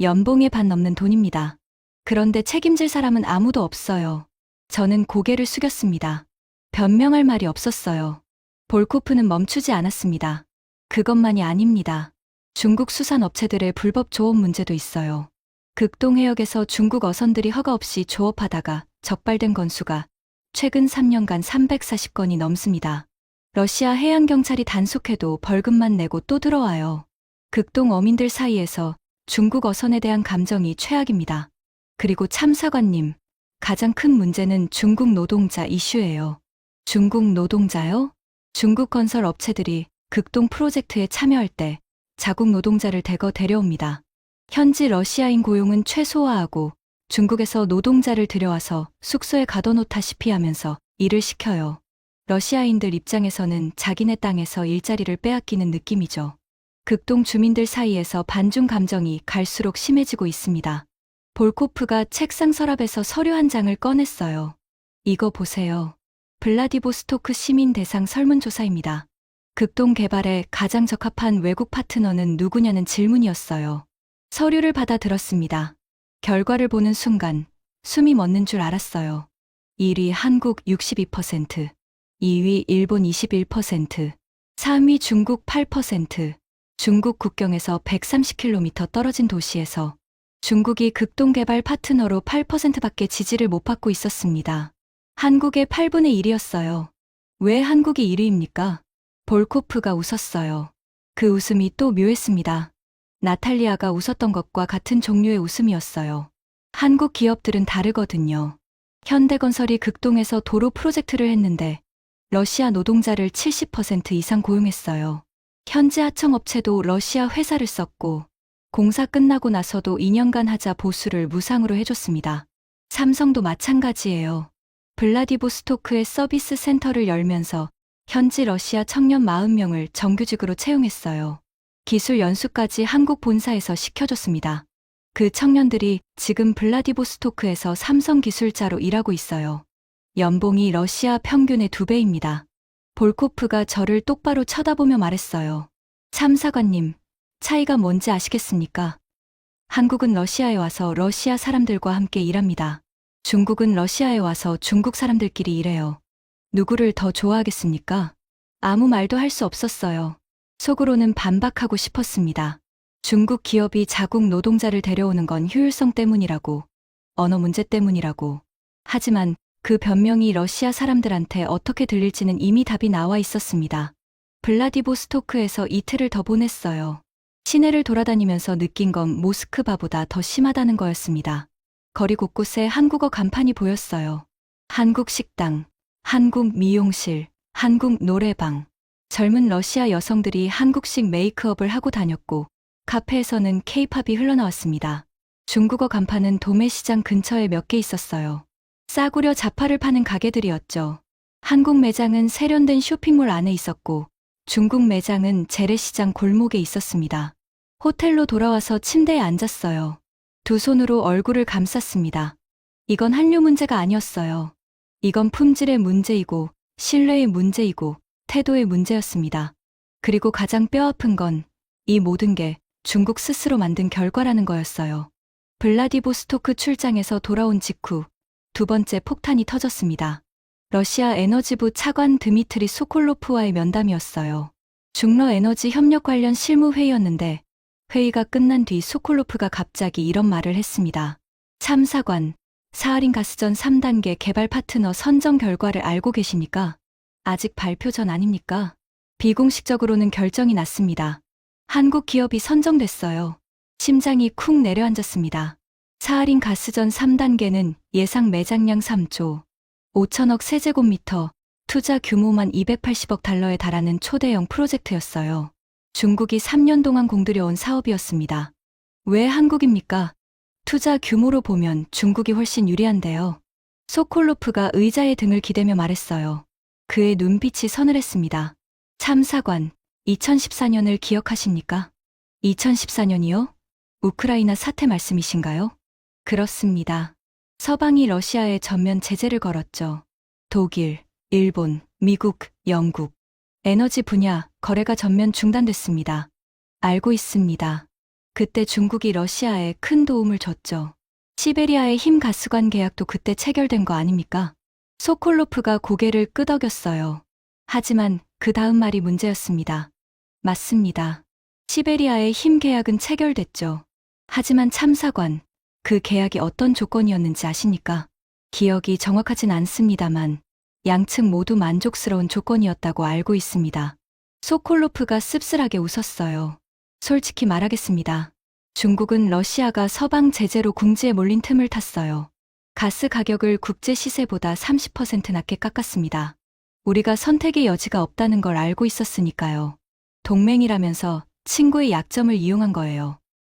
연봉의 반 넘는 돈입니다. 그런데 책임질 사람은 아무도 없어요. 저는 고개를 숙였습니다. 변명할 말이 없었어요. 볼코프는 멈추지 않았습니다. 그것만이 아닙니다. 중국 수산 업체들의 불법 조업 문제도 있어요. 극동 해역에서 중국 어선들이 허가 없이 조업하다가 적발된 건수가 최근 3년간 340건이 넘습니다. 러시아 해양경찰이 단속해도 벌금만 내고 또 들어와요. 극동 어민들 사이에서 중국 어선에 대한 감정이 최악입니다. 그리고 참사관님, 가장 큰 문제는 중국 노동자 이슈예요. 중국 노동자요? 중국 건설 업체들이 극동 프로젝트에 참여할 때 자국 노동자를 대거 데려옵니다. 현지 러시아인 고용은 최소화하고 중국에서 노동자를 들여와서 숙소에 가둬놓다시피 하면서 일을 시켜요. 러시아인들 입장에서는 자기네 땅에서 일자리를 빼앗기는 느낌이죠. 극동 주민들 사이에서 반중 감정이 갈수록 심해지고 있습니다. 볼코프가 책상 서랍에서 서류 한 장을 꺼냈어요. 이거 보세요. 블라디보스토크 시민 대상 설문조사입니다. 극동 개발에 가장 적합한 외국 파트너는 누구냐는 질문이었어요. 서류를 받아 들었습니다. 결과를 보는 순간 숨이 멎는 줄 알았어요. 1위 한국 62%, 2위 일본 21%, 3위 중국 8%, 중국 국경에서 130km 떨어진 도시에서 중국이 극동 개발 파트너로 8%밖에 지지를 못 받고 있었습니다. 한국의 8분의 1이었어요. 왜 한국이 1위입니까? 볼코프가 웃었어요. 그 웃음이 또 묘했습니다. 나탈리아가 웃었던 것과 같은 종류의 웃음이었어요. 한국 기업들은 다르거든요. 현대건설이 극동에서 도로 프로젝트를 했는데 러시아 노동자를 70% 이상 고용했어요. 현지 하청업체도 러시아 회사를 썼고 공사 끝나고 나서도 2년간 하자 보수를 무상으로 해줬습니다. 삼성도 마찬가지예요. 블라디보스토크에 서비스 센터를 열면서 현지 러시아 청년 40명을 정규직으로 채용했어요. 기술 연수까지 한국 본사에서 시켜줬습니다. 그 청년들이 지금 블라디보스토크에서 삼성 기술자로 일하고 있어요. 연봉이 러시아 평균의 2배입니다. 볼코프가 저를 똑바로 쳐다보며 말했어요. 참사관님, 차이가 뭔지 아시겠습니까? 한국은 러시아에 와서 러시아 사람들과 함께 일합니다. 중국은 러시아에 와서 중국 사람들끼리 일해요. 누구를 더 좋아하겠습니까? 아무 말도 할 수 없었어요. 속으로는 반박하고 싶었습니다. 중국 기업이 자국 노동자를 데려오는 건 효율성 때문이라고, 언어 문제 때문이라고. 하지만 그 변명이 러시아 사람들한테 어떻게 들릴지는 이미 답이 나와 있었습니다. 블라디보스토크에서 이틀을 더 보냈어요. 시내를 돌아다니면서 느낀 건 모스크바보다 더 심하다는 거였습니다. 거리 곳곳에 한국어 간판이 보였어요. 한국 식당, 한국 미용실, 한국 노래방. 젊은 러시아 여성들이 한국식 메이크업을 하고 다녔고 카페에서는 케이팝이 흘러나왔습니다. 중국어 간판은 도매시장 근처에 몇 개 있었어요. 싸구려 자파를 파는 가게들이었죠. 한국 매장은 세련된 쇼핑몰 안에 있었고 중국 매장은 재래시장 골목에 있었습니다. 호텔로 돌아와서 침대에 앉았어요. 두 손으로 얼굴을 감쌌습니다. 이건 한류 문제가 아니었어요. 이건 품질의 문제이고 신뢰의 문제이고 태도의 문제였습니다. 그리고 가장 뼈아픈 건 이 모든 게 중국 스스로 만든 결과라는 거였어요. 블라디보스토크 출장에서 돌아온 직후 두 번째 폭탄이 터졌습니다. 러시아 에너지부 차관 드미트리 소콜로프와의 면담이었어요. 중러 에너지 협력 관련 실무 회의였는데 회의가 끝난 뒤 소콜로프가 갑자기 이런 말을 했습니다. 참사관, 사하린 가스전 3단계 개발 파트너 선정 결과를 알고 계십니까? 아직 발표 전 아닙니까? 비공식적으로는 결정이 났습니다. 한국 기업이 선정됐어요. 심장이 쿵 내려앉았습니다. 사하린 가스전 3단계는 예상 매장량 3조, 5천억 세제곱미터, 투자 규모만 280억 달러에 달하는 초대형 프로젝트였어요. 중국이 3년 동안 공들여온 사업이었습니다. 왜 한국입니까? 투자 규모로 보면 중국이 훨씬 유리한데요. 소콜로프가 의자에 등을 기대며 말했어요. 그의 눈빛이 서늘했습니다. 참사관, 2014년을 기억하십니까? 2014년이요? 우크라이나 사태 말씀이신가요? 그렇습니다. 서방이 러시아에 전면 제재를 걸었죠. 독일, 일본, 미국, 영국. 에너지 분야 거래가 전면 중단됐습니다. 알고 있습니다. 그때 중국이 러시아에 큰 도움을 줬죠. 시베리아의 힘 가스관 계약도 그때 체결된 거 아닙니까? 소콜로프가 고개를 끄덕였어요. 하지만 그 다음 말이 문제였습니다. 맞습니다. 시베리아의 힘 계약은 체결됐죠. 하지만 참사관, 그 계약이 어떤 조건이었는지 아십니까? 기억이 정확하진 않습니다만 양측 모두 만족스러운 조건이었다고 알고 있습니다. 소콜로프가 씁쓸하게 웃었어요. 솔직히 말하겠습니다. 중국은 러시아가 서방 제재로 궁지에 몰린 틈을 탔어요. 가스 가격을 국제 시세보다 30% 낮게 깎았습니다. 우리가 선택의 여지가 없다는 걸 알고 있었으니까요. 동맹이라면서 친구의 약점을 이용한 거예요.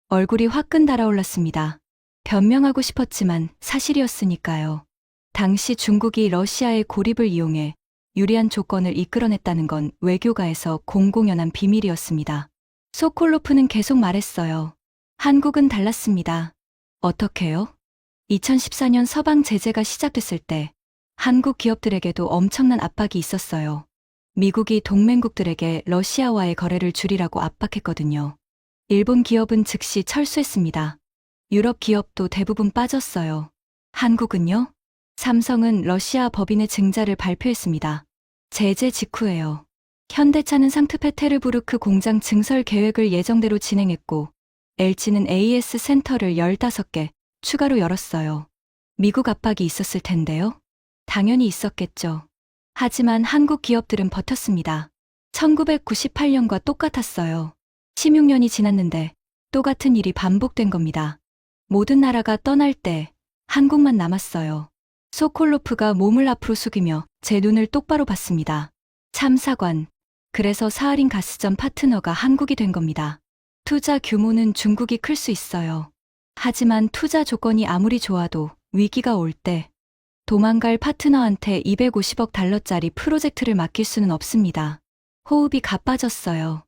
얼굴이 화끈 달아올랐습니다. 변명하고 싶었지만 사실이었으니까요. 당시 중국이 러시아의 고립을 이용해 유리한 조건을 이끌어냈다는 건 외교가에서 공공연한 비밀이었습니다. 소콜로프는 계속 말했어요. 한국은 달랐습니다. 어떻게요? 2014년 서방 제재가 시작됐을 때 한국 기업들에게도 엄청난 압박이 있었어요. 미국이 동맹국들에게 러시아와의 거래를 줄이라고 압박했거든요. 일본 기업은 즉시 철수했습니다. 유럽 기업도 대부분 빠졌어요. 한국은요? 삼성은 러시아 법인의 증자를 발표했습니다. 제재 직후에요. 현대차는 상트페테르부르크 공장 증설 계획을 예정대로 진행했고 LG는 AS 센터를 15개 추가로 열었어요. 미국 압박이 있었을 텐데요. 당연히 있었겠죠. 하지만 한국 기업들은 버텼습니다. 1998년과 똑같았어요. 16년이 지났는데 똑같은 일이 반복된 겁니다. 모든 나라가 떠날 때 한국만 남았어요. 소콜로프가 몸을 앞으로 숙이며 제 눈을 똑바로 봤습니다. 참사관. 그래서 사하린 가스전 파트너가 한국이 된 겁니다. 투자 규모는 중국이 클 수 있어요. 하지만 투자 조건이 아무리 좋아도 위기가 올 때 도망갈 파트너한테 250억 달러짜리 프로젝트를 맡길 수는 없습니다. 호흡이 가빠졌어요.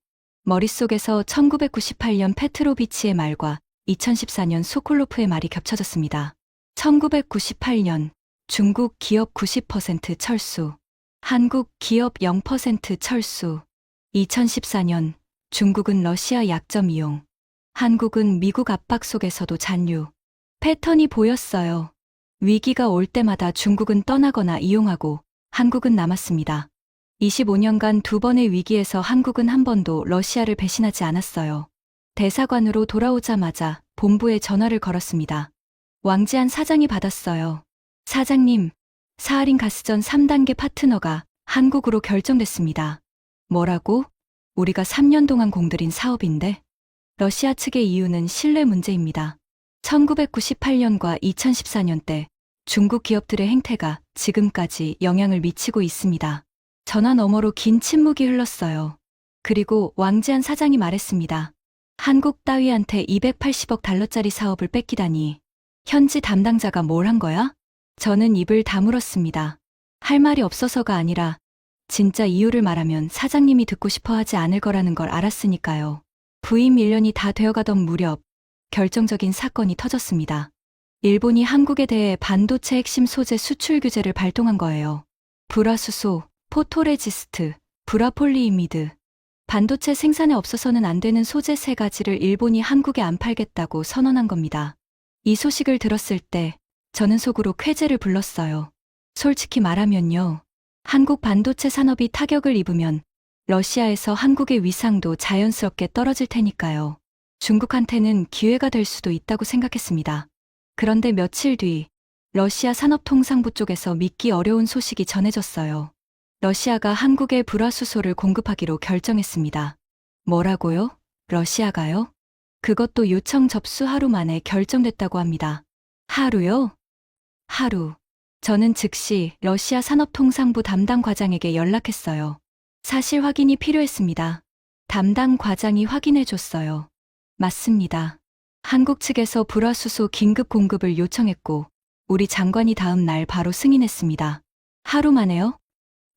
머릿속에서 1998년 페트로비치의 말과 2014년 소콜로프의 말이 겹쳐졌습니다. 1998년 중국 기업 90% 철수, 한국 기업 0% 철수. 2014년 중국은 러시아 약점 이용, 한국은 미국 압박 속에서도 잔류. 패턴이 보였어요. 위기가 올 때마다 중국은 떠나거나 이용하고 한국은 남았습니다. 25년간 두 번의 위기에서 한국은 한 번도 러시아를 배신하지 않았어요. 대사관으로 돌아오자마자 본부에 전화를 걸었습니다. 왕지한 사장이 받았어요. 사장님, 사하린 가스전 3단계 파트너가 한국으로 결정됐습니다. 뭐라고? 우리가 3년 동안 공들인 사업인데? 러시아 측의 이유는 신뢰 문제입니다. 1998년과 2014년 때 중국 기업들의 행태가 지금까지 영향을 미치고 있습니다. 전화 너머로 긴 침묵이 흘렀어요. 그리고 왕지한 사장이 말했습니다. 한국 따위한테 280억 달러짜리 사업을 뺏기다니. 현지 담당자가 뭘 한 거야? 저는 입을 다물었습니다. 할 말이 없어서가 아니라 진짜 이유를 말하면 사장님이 듣고 싶어 하지 않을 거라는 걸 알았으니까요. 부임 1년이 다 되어가던 무렵 결정적인 사건이 터졌습니다. 일본이 한국에 대해 반도체 핵심 소재 수출 규제를 발동한 거예요. 불화수소, 포토레지스트, 불화폴리이미드. 반도체 생산에 없어서는 안 되는 소재 3가지를 일본이 한국에 안 팔겠다고 선언한 겁니다. 이 소식을 들었을 때 저는 속으로 쾌재를 불렀어요. 솔직히 말하면요. 한국 반도체 산업이 타격을 입으면 러시아에서 한국의 위상도 자연스럽게 떨어질 테니까요. 중국한테는 기회가 될 수도 있다고 생각했습니다. 그런데 며칠 뒤 러시아 산업통상부 쪽에서 믿기 어려운 소식이 전해졌어요. 러시아가 한국에 불화수소를 공급하기로 결정했습니다. 뭐라고요? 러시아가요? 그것도 요청 접수 하루 만에 결정됐다고 합니다. 하루요? 하루. 저는 즉시 러시아 산업통상부 담당 과장에게 연락했어요. 사실 확인이 필요했습니다. 담당 과장이 확인해줬어요. 맞습니다. 한국 측에서 불화수소 긴급 공급을 요청했고 우리 장관이 다음 날 바로 승인했습니다. 하루 만에요?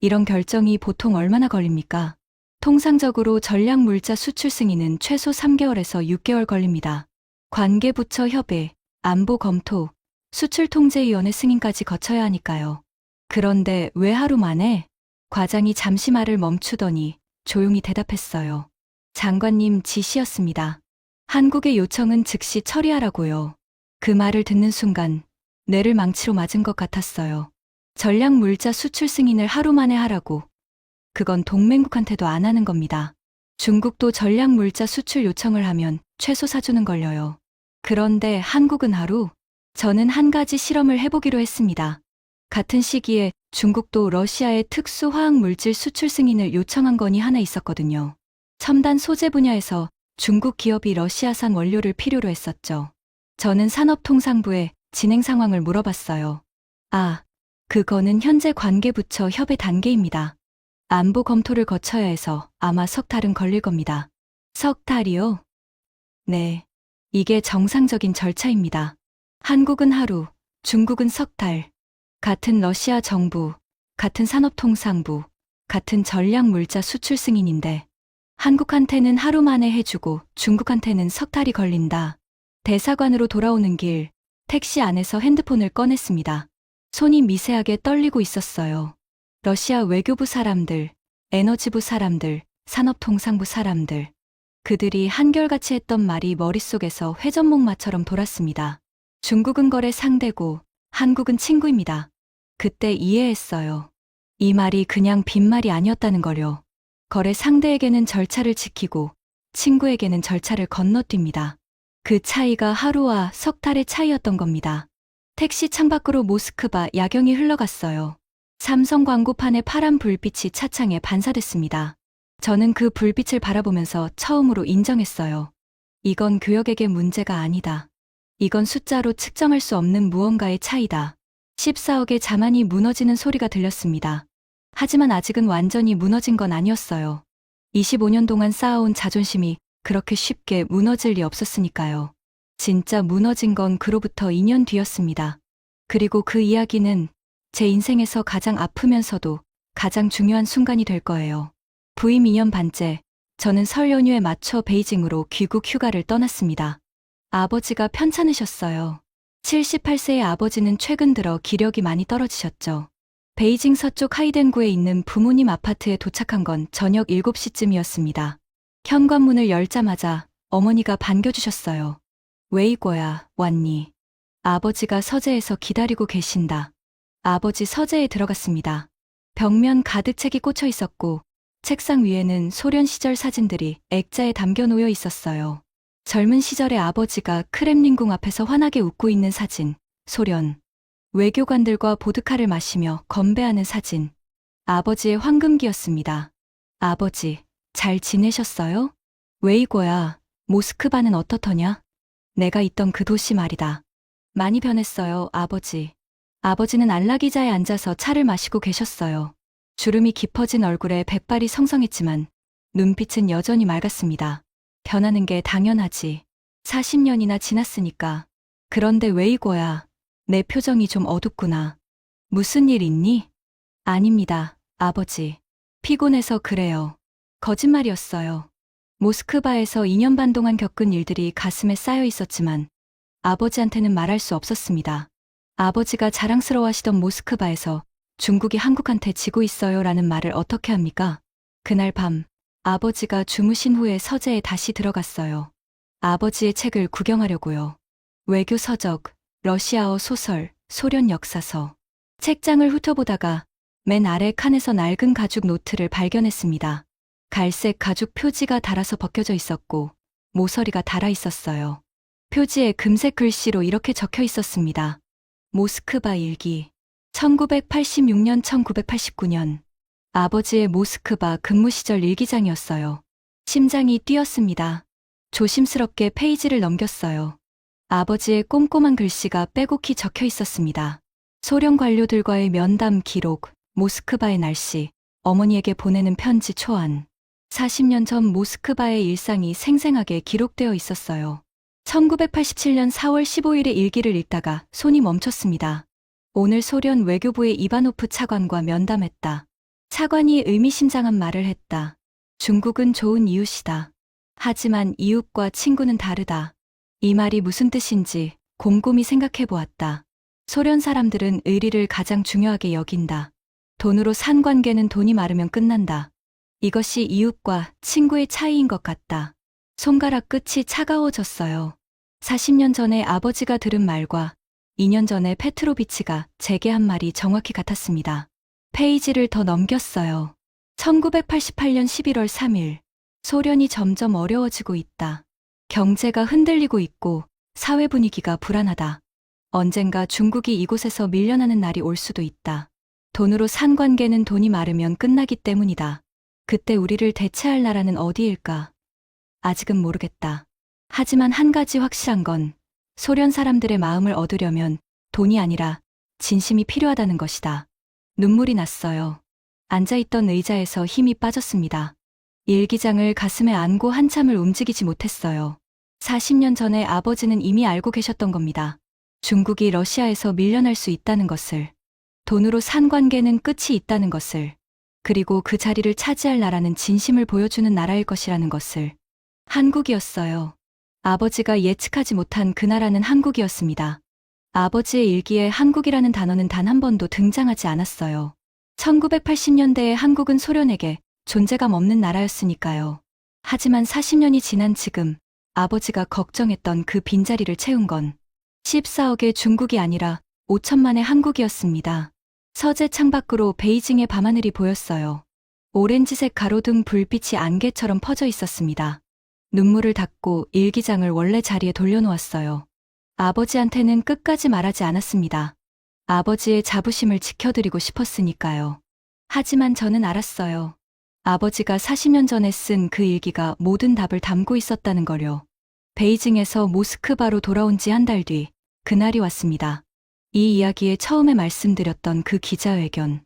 이런 결정이 보통 얼마나 걸립니까? 통상적으로 전략물자 수출 승인은 최소 3개월에서 6개월 걸립니다. 관계부처 협의, 안보 검토, 수출통제위원회 승인까지 거쳐야 하니까요. 그런데 왜 하루 만에? 과장이 잠시 말을 멈추더니 조용히 대답했어요. 장관님 지시였습니다. 한국의 요청은 즉시 처리하라고요. 그 말을 듣는 순간 뇌를 망치로 맞은 것 같았어요. 전략물자 수출 승인을 하루 만에 하라고. 그건 동맹국한테도 안 하는 겁니다. 중국도 전략물자 수출 요청을 하면 최소 4주는 걸려요. 그런데 한국은 하루? 저는 한 가지 실험을 해보기로 했습니다. 같은 시기에 중국도 러시아의 특수화학물질 수출 승인을 요청한 건이 하나 있었거든요. 첨단 소재 분야에서 중국 기업이 러시아산 원료를 필요로 했었죠. 저는 산업통상부에 진행 상황을 물어봤어요. 그거는 현재 관계부처 협의 단계입니다. 안보 검토를 거쳐야 해서 아마 석 달은 걸릴 겁니다. 석 달이요? 네. 이게 정상적인 절차입니다. 한국은 하루, 중국은 석 달. 같은 러시아 정부, 같은 산업통상부, 같은 전략물자 수출 승인인데 한국한테는 하루 만에 해주고 중국한테는 석 달이 걸린다. 대사관으로 돌아오는 길, 택시 안에서 핸드폰을 꺼냈습니다. 손이 미세하게 떨리고 있었어요. 러시아 외교부 사람들, 에너지부 사람들, 산업통상부 사람들. 그들이 한결같이 했던 말이 머릿속에서 회전목마처럼 돌았습니다. 중국은 거래 상대고 한국은 친구입니다. 그때 이해했어요. 이 말이 그냥 빈말이 아니었다는 걸요. 거래 상대에게는 절차를 지키고 친구에게는 절차를 건너뜁니다. 그 차이가 하루와 석 달의 차이였던 겁니다. 택시 창밖으로 모스크바 야경이 흘러갔어요. 삼성 광고판의 파란 불빛이 차창에 반사됐습니다. 저는 그 불빛을 바라보면서 처음으로 인정했어요. 이건 교역에게 문제가 아니다. 이건 숫자로 측정할 수 없는 무언가의 차이다. 14억의 자만이 무너지는 소리가 들렸습니다. 하지만 아직은 완전히 무너진 건 아니었어요. 25년 동안 쌓아온 자존심이 그렇게 쉽게 무너질 리 없었으니까요. 진짜 무너진 건 그로부터 2년 뒤였습니다. 그리고 그 이야기는 제 인생에서 가장 아프면서도 가장 중요한 순간이 될 거예요. 부임 2년 반째, 저는 설 연휴에 맞춰 베이징으로 귀국 휴가를 떠났습니다. 아버지가 편찮으셨어요. 78세의 아버지는 최근 들어 기력이 많이 떨어지셨죠. 베이징 서쪽 하이덴구에 있는 부모님 아파트에 도착한 건 저녁 7시쯤이었습니다. 현관문을 열자마자 어머니가 반겨주셨어요. 웨이고야, 왔니? 아버지가 서재에서 기다리고 계신다. 아버지 서재에 들어갔습니다. 벽면 가득 책이 꽂혀 있었고 책상 위에는 소련 시절 사진들이 액자에 담겨 놓여 있었어요. 젊은 시절의 아버지가 크렘린궁 앞에서 환하게 웃고 있는 사진, 소련. 외교관들과 보드카를 마시며 건배하는 사진. 아버지의 황금기였습니다. 아버지, 잘 지내셨어요? 웨이고야, 모스크바는 어떻더냐? 내가 있던 그 도시 말이다. 많이 변했어요, 아버지. 아버지는 안락의자에 앉아서 차를 마시고 계셨어요. 주름이 깊어진 얼굴에 백발이 성성했지만 눈빛은 여전히 맑았습니다. 변하는 게 당연하지. 40년이나 지났으니까. 그런데 웨이고야, 내 표정이 좀 어둡구나. 무슨 일 있니? 아닙니다, 아버지. 피곤해서 그래요. 거짓말이었어요. 모스크바에서 2년 반 동안 겪은 일들이 가슴에 쌓여 있었지만 아버지한테는 말할 수 없었습니다. 아버지가 자랑스러워하시던 모스크바에서 중국이 한국한테 지고 있어요 라는 말을 어떻게 합니까? 그날 밤 아버지가 주무신 후에 서재에 다시 들어갔어요. 아버지의 책을 구경하려고요. 외교 서적, 러시아어 소설, 소련 역사서. 책장을 훑어보다가 맨 아래 칸에서 낡은 가죽 노트를 발견했습니다. 갈색 가죽 표지가 달아서 벗겨져 있었고 모서리가 달아 있었어요. 표지에 금색 글씨로 이렇게 적혀 있었습니다. 모스크바 일기. 1986년 1989년. 아버지의 모스크바 근무 시절 일기장이었어요. 심장이 뛰었습니다. 조심스럽게 페이지를 넘겼어요. 아버지의 꼼꼼한 글씨가 빼곡히 적혀 있었습니다. 소련 관료들과의 면담 기록, 모스크바의 날씨, 어머니에게 보내는 편지 초안. 40년 전 모스크바의 일상이 생생하게 기록되어 있었어요. 1987년 4월 15일의 일기를 읽다가 손이 멈췄습니다. 오늘 소련 외교부의 이바노프 차관과 면담했다. 차관이 의미심장한 말을 했다. 중국은 좋은 이웃이다. 하지만 이웃과 친구는 다르다. 이 말이 무슨 뜻인지 곰곰이 생각해 보았다. 소련 사람들은 의리를 가장 중요하게 여긴다. 돈으로 산 관계는 돈이 마르면 끝난다. 이것이 이웃과 친구의 차이인 것 같다. 손가락 끝이 차가워졌어요. 40년 전에 아버지가 들은 말과 2년 전에 페트로비치가 제게 한 말이 정확히 같았습니다. 페이지를 더 넘겼어요. 1988년 11월 3일. 소련이 점점 어려워지고 있다. 경제가 흔들리고 있고 사회 분위기가 불안하다. 언젠가 중국이 이곳에서 밀려나는 날이 올 수도 있다. 돈으로 산 관계는 돈이 마르면 끝나기 때문이다. 그때 우리를 대체할 나라는 어디일까? 아직은 모르겠다. 하지만 한 가지 확실한 건 소련 사람들의 마음을 얻으려면 돈이 아니라 진심이 필요하다는 것이다. 눈물이 났어요. 앉아있던 의자에서 힘이 빠졌습니다. 일기장을 가슴에 안고 한참을 움직이지 못했어요. 40년 전에 아버지는 이미 알고 계셨던 겁니다. 중국이 러시아에서 밀려날 수 있다는 것을, 돈으로 산 관계는 끝이 있다는 것을, 그리고 그 자리를 차지할 나라는 진심을 보여주는 나라일 것이라는 것을. 한국이었어요. 아버지가 예측하지 못한 그 나라는 한국이었습니다. 아버지의 일기에 한국이라는 단어는 단 한 번도 등장하지 않았어요. 1980년대의 한국은 소련에게 존재감 없는 나라였으니까요. 하지만 40년이 지난 지금 아버지가 걱정했던 그 빈자리를 채운 건 14억의 중국이 아니라 5천만의 한국이었습니다. 서재 창밖으로 베이징의 밤하늘이 보였어요. 오렌지색 가로등 불빛이 안개처럼 퍼져 있었습니다. 눈물을 닦고 일기장을 원래 자리에 돌려놓았어요. 아버지한테는 끝까지 말하지 않았습니다. 아버지의 자부심을 지켜드리고 싶었으니까요. 하지만 저는 알았어요. 아버지가 40년 전에 쓴 그 일기가 모든 답을 담고 있었다는 걸요. 베이징에서 모스크바로 돌아온 지 한 달 뒤, 그날이 왔습니다. 이 이야기에 처음에 말씀드렸던 그 기자회견.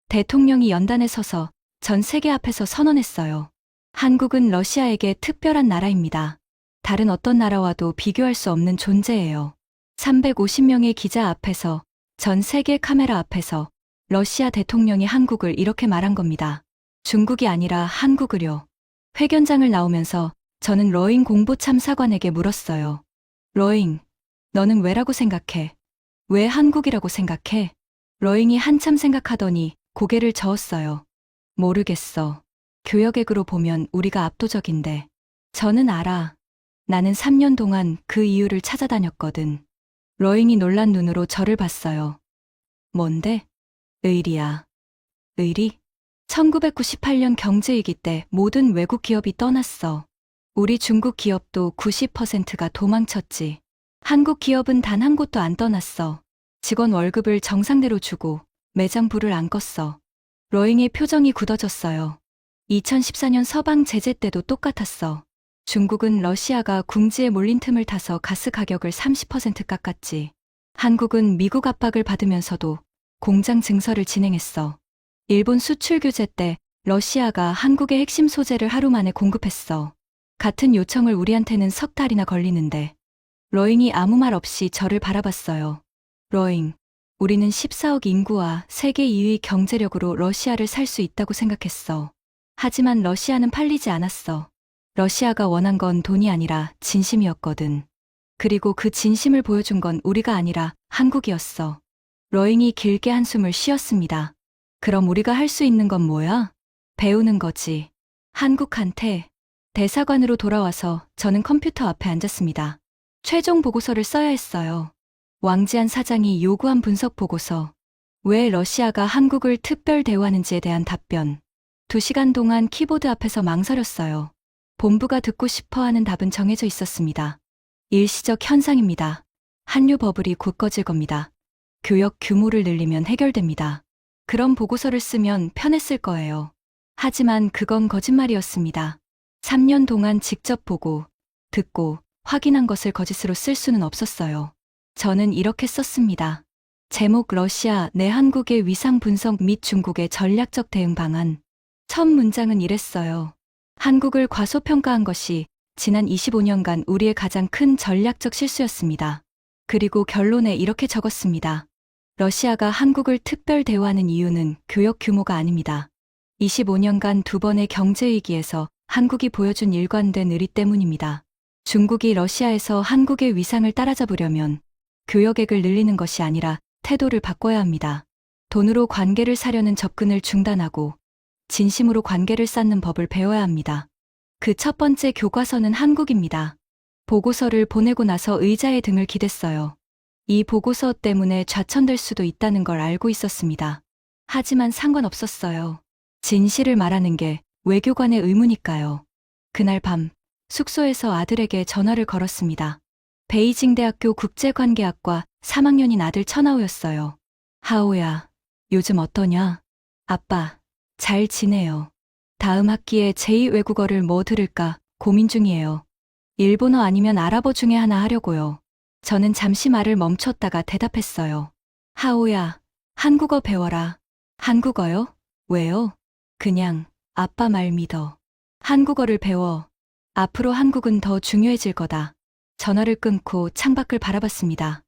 대통령이 연단에 서서 전 세계 앞에서 선언했어요. 한국은 러시아에게 특별한 나라입니다. 다른 어떤 나라와도 비교할 수 없는 존재예요. 350명의 기자 앞에서, 전 세계 카메라 앞에서 러시아 대통령이 한국을 이렇게 말한 겁니다. 중국이 아니라 한국을요. 회견장을 나오면서 저는 러잉 공보참사관에게 물었어요. 러잉, 너는 왜라고 생각해? 왜 한국이라고 생각해? 러잉이 한참 생각하더니 고개를 저었어요. 모르겠어. 교역액으로 보면 우리가 압도적인데. 저는 알아. 나는 3년 동안 그 이유를 찾아다녔거든. 러잉이 놀란 눈으로 저를 봤어요. 뭔데? 의리야. 의리? 1998년 경제위기 때 모든 외국 기업이 떠났어. 우리 중국 기업도 90%가 도망쳤지. 한국 기업은 단 한 곳도 안 떠났어. 직원 월급을 정상대로 주고 매장 불을 안 껐어. 러잉의 표정이 굳어졌어요. 2014년 서방 제재 때도 똑같았어. 중국은 러시아가 궁지에 몰린 틈을 타서 가스 가격을 30% 깎았지. 한국은 미국 압박을 받으면서도 공장 증설을 진행했어. 일본 수출 규제 때 러시아가 한국의 핵심 소재를 하루 만에 공급했어. 같은 요청을 우리한테는 석 달이나 걸리는데. 러잉이 아무 말 없이 저를 바라봤어요. 러잉, 우리는 14억 인구와 세계 2위 경제력으로 러시아를 살 수 있다고 생각했어. 하지만 러시아는 팔리지 않았어. 러시아가 원한 건 돈이 아니라 진심이었거든. 그리고 그 진심을 보여준 건 우리가 아니라 한국이었어. 러잉이 길게 한숨을 쉬었습니다. 그럼 우리가 할 수 있는 건 뭐야? 배우는 거지. 한국한테. 대사관으로 돌아와서 저는 컴퓨터 앞에 앉았습니다. 최종 보고서를 써야 했어요. 왕지한 사장이 요구한 분석 보고서. 왜 러시아가 한국을 특별 대우하는지에 대한 답변. 2시간 동안 키보드 앞에서 망설였어요. 본부가 듣고 싶어 하는 답은 정해져 있었습니다. 일시적 현상입니다. 한류 버블이 곧 꺼질 겁니다. 교역 규모를 늘리면 해결됩니다. 그런 보고서를 쓰면 편했을 거예요. 하지만 그건 거짓말이었습니다. 3년 동안 직접 보고, 듣고, 확인한 것을 거짓으로 쓸 수는 없었어요. 저는 이렇게 썼습니다. 제목 러시아 내 한국의 위상 분석 및 중국의 전략적 대응 방안. 첫 문장은 이랬어요. 한국을 과소평가한 것이 지난 25년간 우리의 가장 큰 전략적 실수였습니다. 그리고 결론에 이렇게 적었습니다. 러시아가 한국을 특별 대우하는 이유는 교역 규모가 아닙니다. 25년간 2번의 경제위기에서 한국이 보여준 일관된 의리 때문입니다. 중국이 러시아에서 한국의 위상을 따라잡으려면 교역액을 늘리는 것이 아니라 태도를 바꿔야 합니다. 돈으로 관계를 사려는 접근을 중단하고 진심으로 관계를 쌓는 법을 배워야 합니다. 그 첫 번째 교과서는 한국입니다. 보고서를 보내고 나서 의자에 등을 기댔어요. 이 보고서 때문에 좌천될 수도 있다는 걸 알고 있었습니다. 하지만 상관없었어요. 진실을 말하는 게 외교관의 의무니까요. 그날 밤 숙소에서 아들에게 전화를 걸었습니다. 베이징 대학교 국제관계학과 3학년인 아들 천하우였어요. 하우야, 요즘 어떠냐? 아빠, 잘 지내요. 다음 학기에 제2외국어를 뭐 들을까 고민 중이에요. 일본어 아니면 아랍어 중에 하나 하려고요. 저는 잠시 말을 멈췄다가 대답했어요. 하우야, 한국어 배워라. 한국어요? 왜요? 그냥 아빠 말 믿어. 한국어를 배워. 앞으로 한국은 더 중요해질 거다. 전화를 끊고 창밖을 바라봤습니다.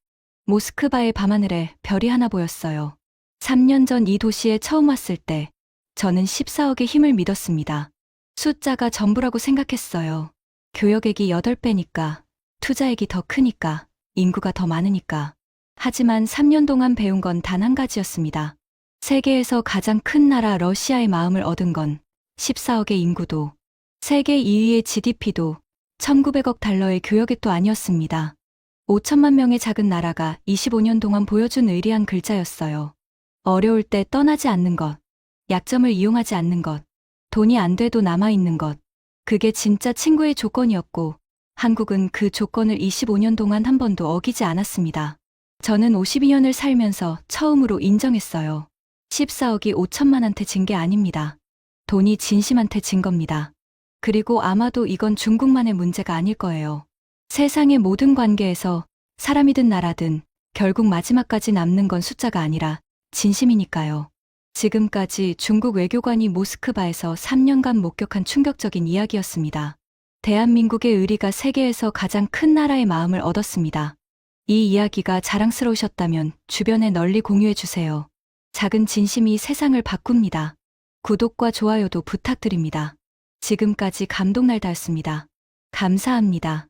모스크바의 밤하늘에 별이 하나 보였어요. 3년 전 이 도시에 처음 왔을 때 저는 14억의 힘을 믿었습니다. 숫자가 전부라고 생각했어요. 교역액이 8배니까, 투자액이 더 크니까, 인구가 더 많으니까. 하지만 3년 동안 배운 건 단 한 가지였습니다. 세계에서 가장 큰 나라 러시아의 마음을 얻은 건 14억의 인구도, 세계 2위의 GDP도, 1900억 달러의 교역액도 아니었습니다. 5천만 명의 작은 나라가 25년 동안 보여준 의리한 글자였어요. 어려울 때 떠나지 않는 것, 약점을 이용하지 않는 것, 돈이 안 돼도 남아있는 것. 그게 진짜 친구의 조건이었고, 한국은 그 조건을 25년 동안 한 번도 어기지 않았습니다. 저는 52년을 살면서 처음으로 인정했어요. 14억이 5천만한테 진 게 아닙니다. 돈이 진심한테 진 겁니다. 그리고 아마도 이건 중국만의 문제가 아닐 거예요. 세상의 모든 관계에서 사람이든 나라든 결국 마지막까지 남는 건 숫자가 아니라 진심이니까요. 지금까지 중국 외교관이 모스크바에서 3년간 목격한 충격적인 이야기였습니다. 대한민국의 의리가 세계에서 가장 큰 나라의 마음을 얻었습니다. 이 이야기가 자랑스러우셨다면 주변에 널리 공유해주세요. 작은 진심이 세상을 바꿉니다. 구독과 좋아요도 부탁드립니다. 지금까지 감동날다였습니다. 감사합니다.